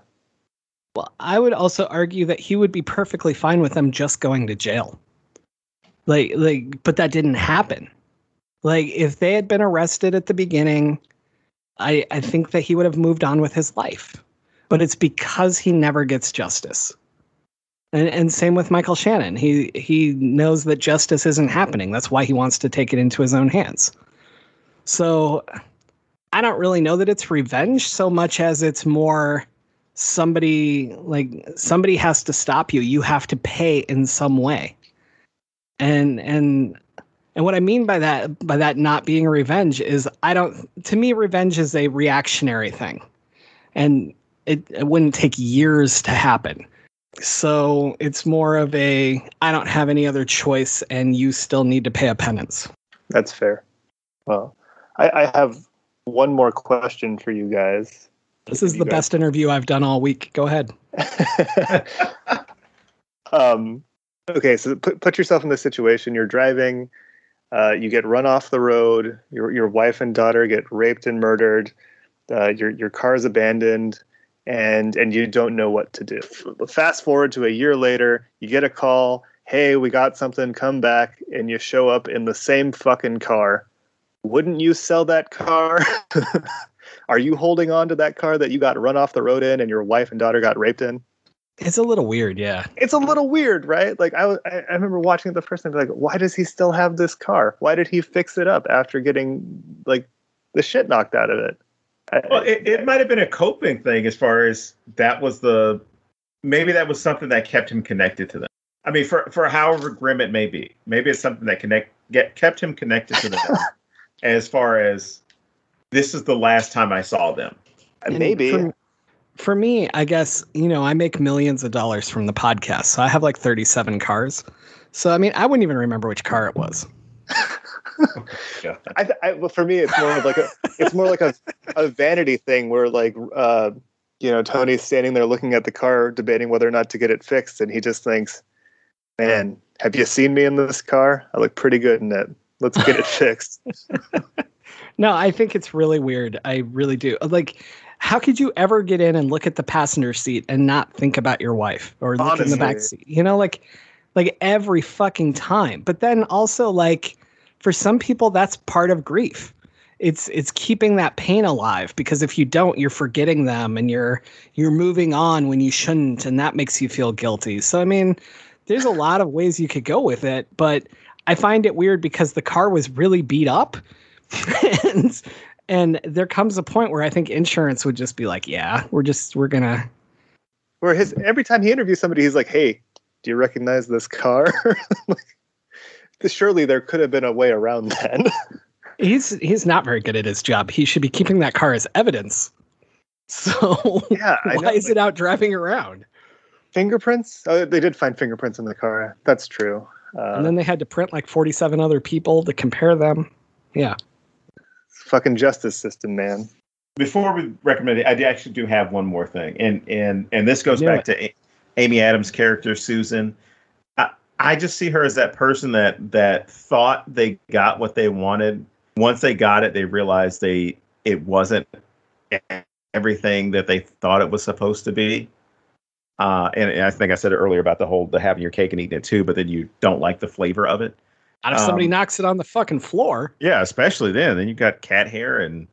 Well, I would also argue that he would be perfectly fine with them just going to jail. But that didn't happen. Like, if they had been arrested at the beginning, I think that he would have moved on with his life. But it's because he never gets justice. And same with Michael Shannon. He knows that justice isn't happening. That's why he wants to take it into his own hands. So I don't really know that it's revenge so much as it's more somebody has to stop you. You have to pay in some way. And what I mean by that not being a revenge is to me, revenge is a reactionary thing. And it wouldn't take years to happen. So it's more of I don't have any other choice and you still need to pay a penance. That's fair. Well, I have one more question for you guys. This is the best interview I've done all week. Go ahead. Okay, so put yourself in this situation. You're driving, you get run off the road. Your wife and daughter get raped and murdered. Your car's abandoned, and you don't know what to do. Fast forward to a year later, you get a call. Hey, we got something. Come back, and you show up in the same fucking car. Wouldn't you sell that car? Are you holding on to that car that you got run off the road in and your wife and daughter got raped in? It's a little weird, yeah. It's a little weird, right? Like I remember watching it the first time, like, why does he still have this car? Why did he fix it up after getting like the shit knocked out of it? Well, it might have been a coping thing as far as maybe that was something that kept him connected to them. I mean, for however grim it may be, maybe it's something that kept him connected to them as far as this is the last time I saw them. Maybe. For me, I guess, I make millions of dollars from the podcast. So I have like 37 cars. So, I mean, I wouldn't even remember which car it was. Yeah. Well, for me, it's more like a vanity thing where like, Tony's standing there looking at the car, debating whether or not to get it fixed. And he just thinks, man, have you seen me in this car? I look pretty good in it. Let's get it fixed. No, I think it's really weird. I really do. Like, how could you ever get in and look at the passenger seat and not think about your wife or look in the back seat? Like every fucking time. But then also, like, for some people, that's part of grief. It's keeping that pain alive, because if you don't, you're forgetting them and you're moving on when you shouldn't, and that makes you feel guilty. So, I mean, there's a lot of ways you could go with it, but I find it weird because the car was really beat up. And there comes a point where I think insurance would just be like, yeah, we're gonna. Where every time he interviews somebody, he's like, hey, do you recognize this car? Surely there could have been a way around that. He's not very good at his job. He should be keeping that car as evidence. So yeah, why is it out driving around? Fingerprints? Oh, they did find fingerprints in the car. That's true. And then they had to print like 47 other people to compare them. Yeah. Fucking justice system, man. Before we recommend it, I actually do have one more thing, and this goes back to Amy Adams' character Susan. I just see her as that person that thought they got what they wanted. Once they got it, they realized it wasn't everything that they thought it was supposed to be. And I think I said it earlier about the having your cake and eating it too, but then you don't like the flavor of it. Not if somebody knocks it on the fucking floor. Yeah, especially then. Then you got cat hair and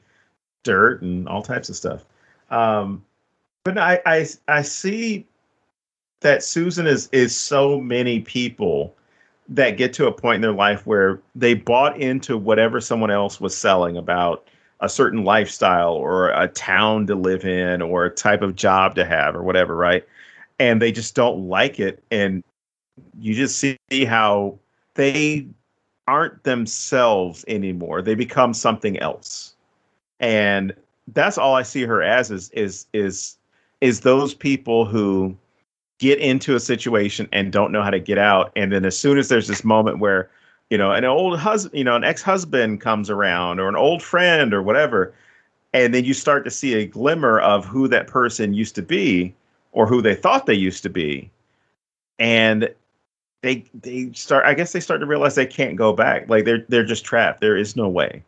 dirt and all types of stuff. But I see that Susan is so many people that get to a point in their life where they bought into whatever someone else was selling about a certain lifestyle or a town to live in or a type of job to have or whatever, right? And they just don't like it. And you just see how they aren't themselves anymore. They become something else. And that's all I see her as is those people who get into a situation and don't know how to get out. And then as soon as there's this moment where, an old husband, an ex-husband comes around or an old friend or whatever, and then you start to see a glimmer of who that person used to be or who they thought they used to be. And they start to realize they can't go back. Like they're just trapped. There is no way.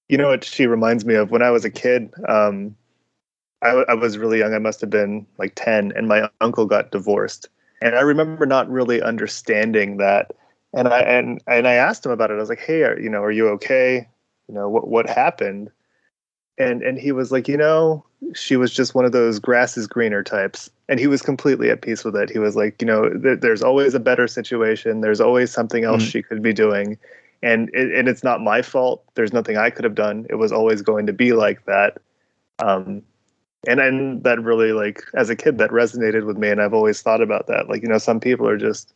You know what she reminds me of? When I was a kid, I was really young. I must have been like 10, and my uncle got divorced. And I remember not really understanding that. And I asked him about it. I was like, hey, are you okay? What happened? And he was like, she was just one of those grass is greener types. And he was completely at peace with it. He was like, there's always a better situation. There's always something else she could be doing. and it's not my fault. There's nothing I could have done. It was always going to be like that. And that really, like, as a kid, that resonated with me. And I've always thought about that. Like, some people are just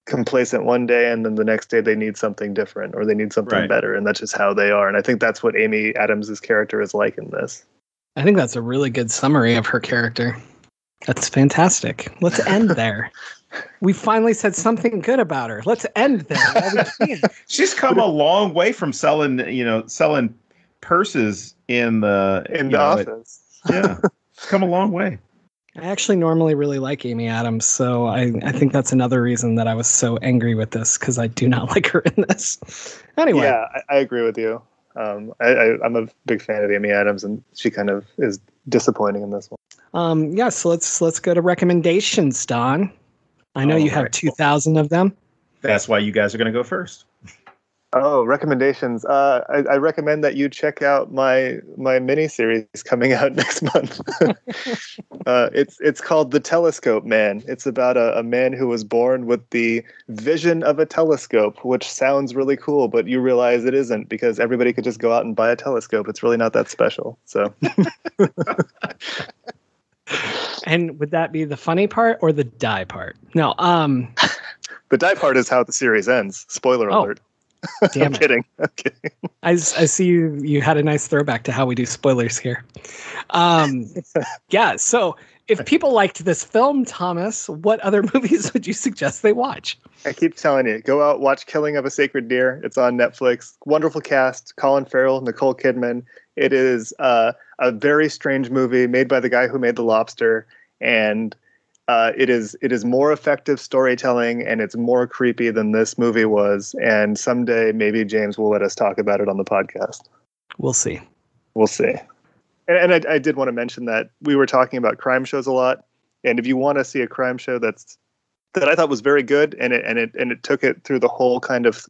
complacent one day and then the next day they need something different or they need something better. And that's just how they are. And I think that's what Amy Adams' character is like in this. I think that's a really good summary of her character. That's fantastic. Let's end there. We finally said something good about her. Let's end there while we can. She's come a long way from selling purses in the office. Yeah, it's come a long way. I actually normally really like Amy Adams, so I think that's another reason that I was so angry with this, because I do not like her in this. Anyway. Yeah, I agree with you. I'm a big fan of Amy Adams, and she kind of is disappointing in this one. So let's go to recommendations, Don. I know you have 2,000 of them. That's why you guys are going to go first. Oh, recommendations. I recommend that you check out my miniseries coming out next month. It's called The Telescope Man. It's about a man who was born with the vision of a telescope, which sounds really cool, but you realize it isn't, because everybody could just go out and buy a telescope. It's really not that special. So. And would that be the funny part or the die part? No. The die part is how the series ends. Spoiler alert. Damn I'm kidding. I'm kidding. I see you had a nice throwback to how we do spoilers here. Yeah. So if people liked this film, Thomas, what other movies would you suggest they watch? I keep telling you, go out, watch Killing of a Sacred Deer. It's on Netflix. Wonderful cast. Colin Farrell, Nicole Kidman. It is a very strange movie made by the guy who made The Lobster. And it is more effective storytelling, and it's more creepy than this movie was. And someday maybe James will let us talk about it on the podcast. We'll see. We'll see. And I did want to mention that we were talking about crime shows a lot. And if you want to see a crime show that I thought was very good, and it took it through the whole kind of,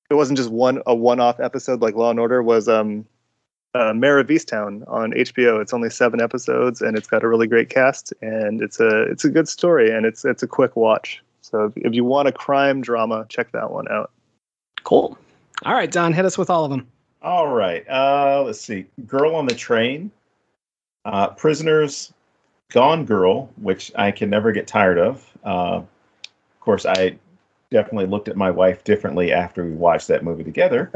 it wasn't just a one-off episode like Law and Order, was Mayor of Easttown on HBO. It's only 7 episodes, and it's got a really great cast, and it's a good story, and it's a quick watch. So if you want a crime drama, check that one out. Cool. All right, Don, hit us with all of them. All right. Let's see. Girl on the Train, Prisoners, Gone Girl, which I can never get tired of. Of course, I definitely looked at my wife differently after we watched that movie together.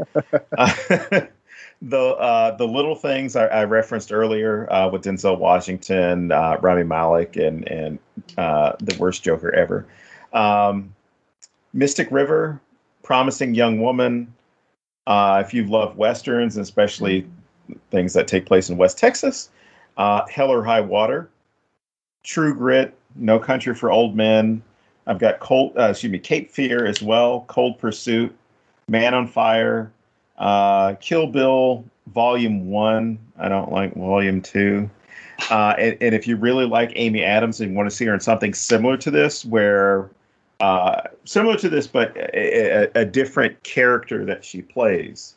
The Little Things I referenced earlier with Denzel Washington, Rami Malek, and the worst Joker ever. Mystic River, Promising Young Woman. If you love Westerns, especially things that take place in West Texas, Hell or High Water, True Grit, No Country for Old Men. I've got Cape Fear as well, Cold Pursuit, Man on Fire, Kill Bill Volume 1. I don't like Volume 2. And if you really like Amy Adams and want to see her in something similar to this, but a different character that she plays.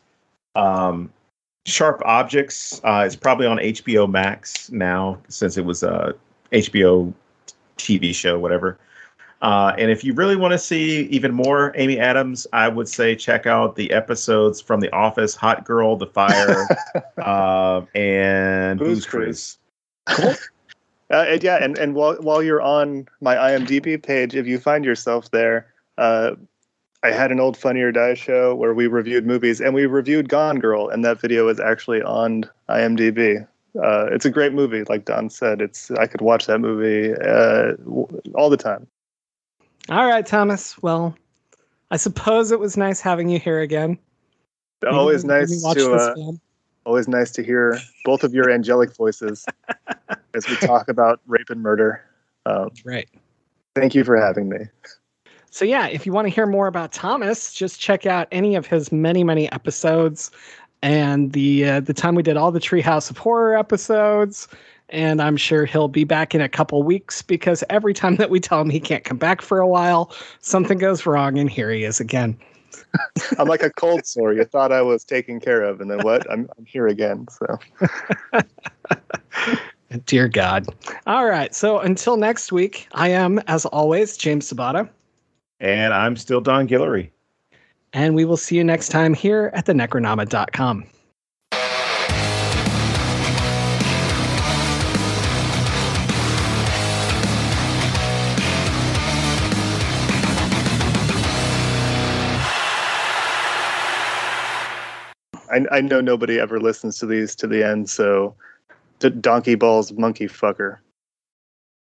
Sharp Objects is probably on HBO Max now, since it was a HBO TV show, whatever. And if you really want to see even more Amy Adams, I would say check out the episodes from The Office, Hot Girl, The Fire, and Booze Cruise. Cool. And while you're on my IMDb page, if you find yourself there, I had an old Funny or Die show where we reviewed movies, and we reviewed Gone Girl, and that video is actually on IMDb. It's a great movie, like Don said. I could watch that movie all the time. All right, Thomas. Well, I suppose it was nice having you here again. Always nice to hear both of your angelic voices as we talk about rape and murder. Right. Thank you for having me. So yeah, if you want to hear more about Thomas, just check out any of his many, many episodes. And the time we did all the Treehouse of Horror episodes. And I'm sure he'll be back in a couple weeks, because every time that we tell him he can't come back for a while, something goes wrong, and here he is again. I'm like a cold sore. You thought I was taken care of, and then what? I'm here again. So, dear God. All right. So until next week, I am, as always, James Sabata. And I'm still Don Guillory. And we will see you next time here at the Necronama.com. I know nobody ever listens to these to the end, so donkey balls, monkey fucker.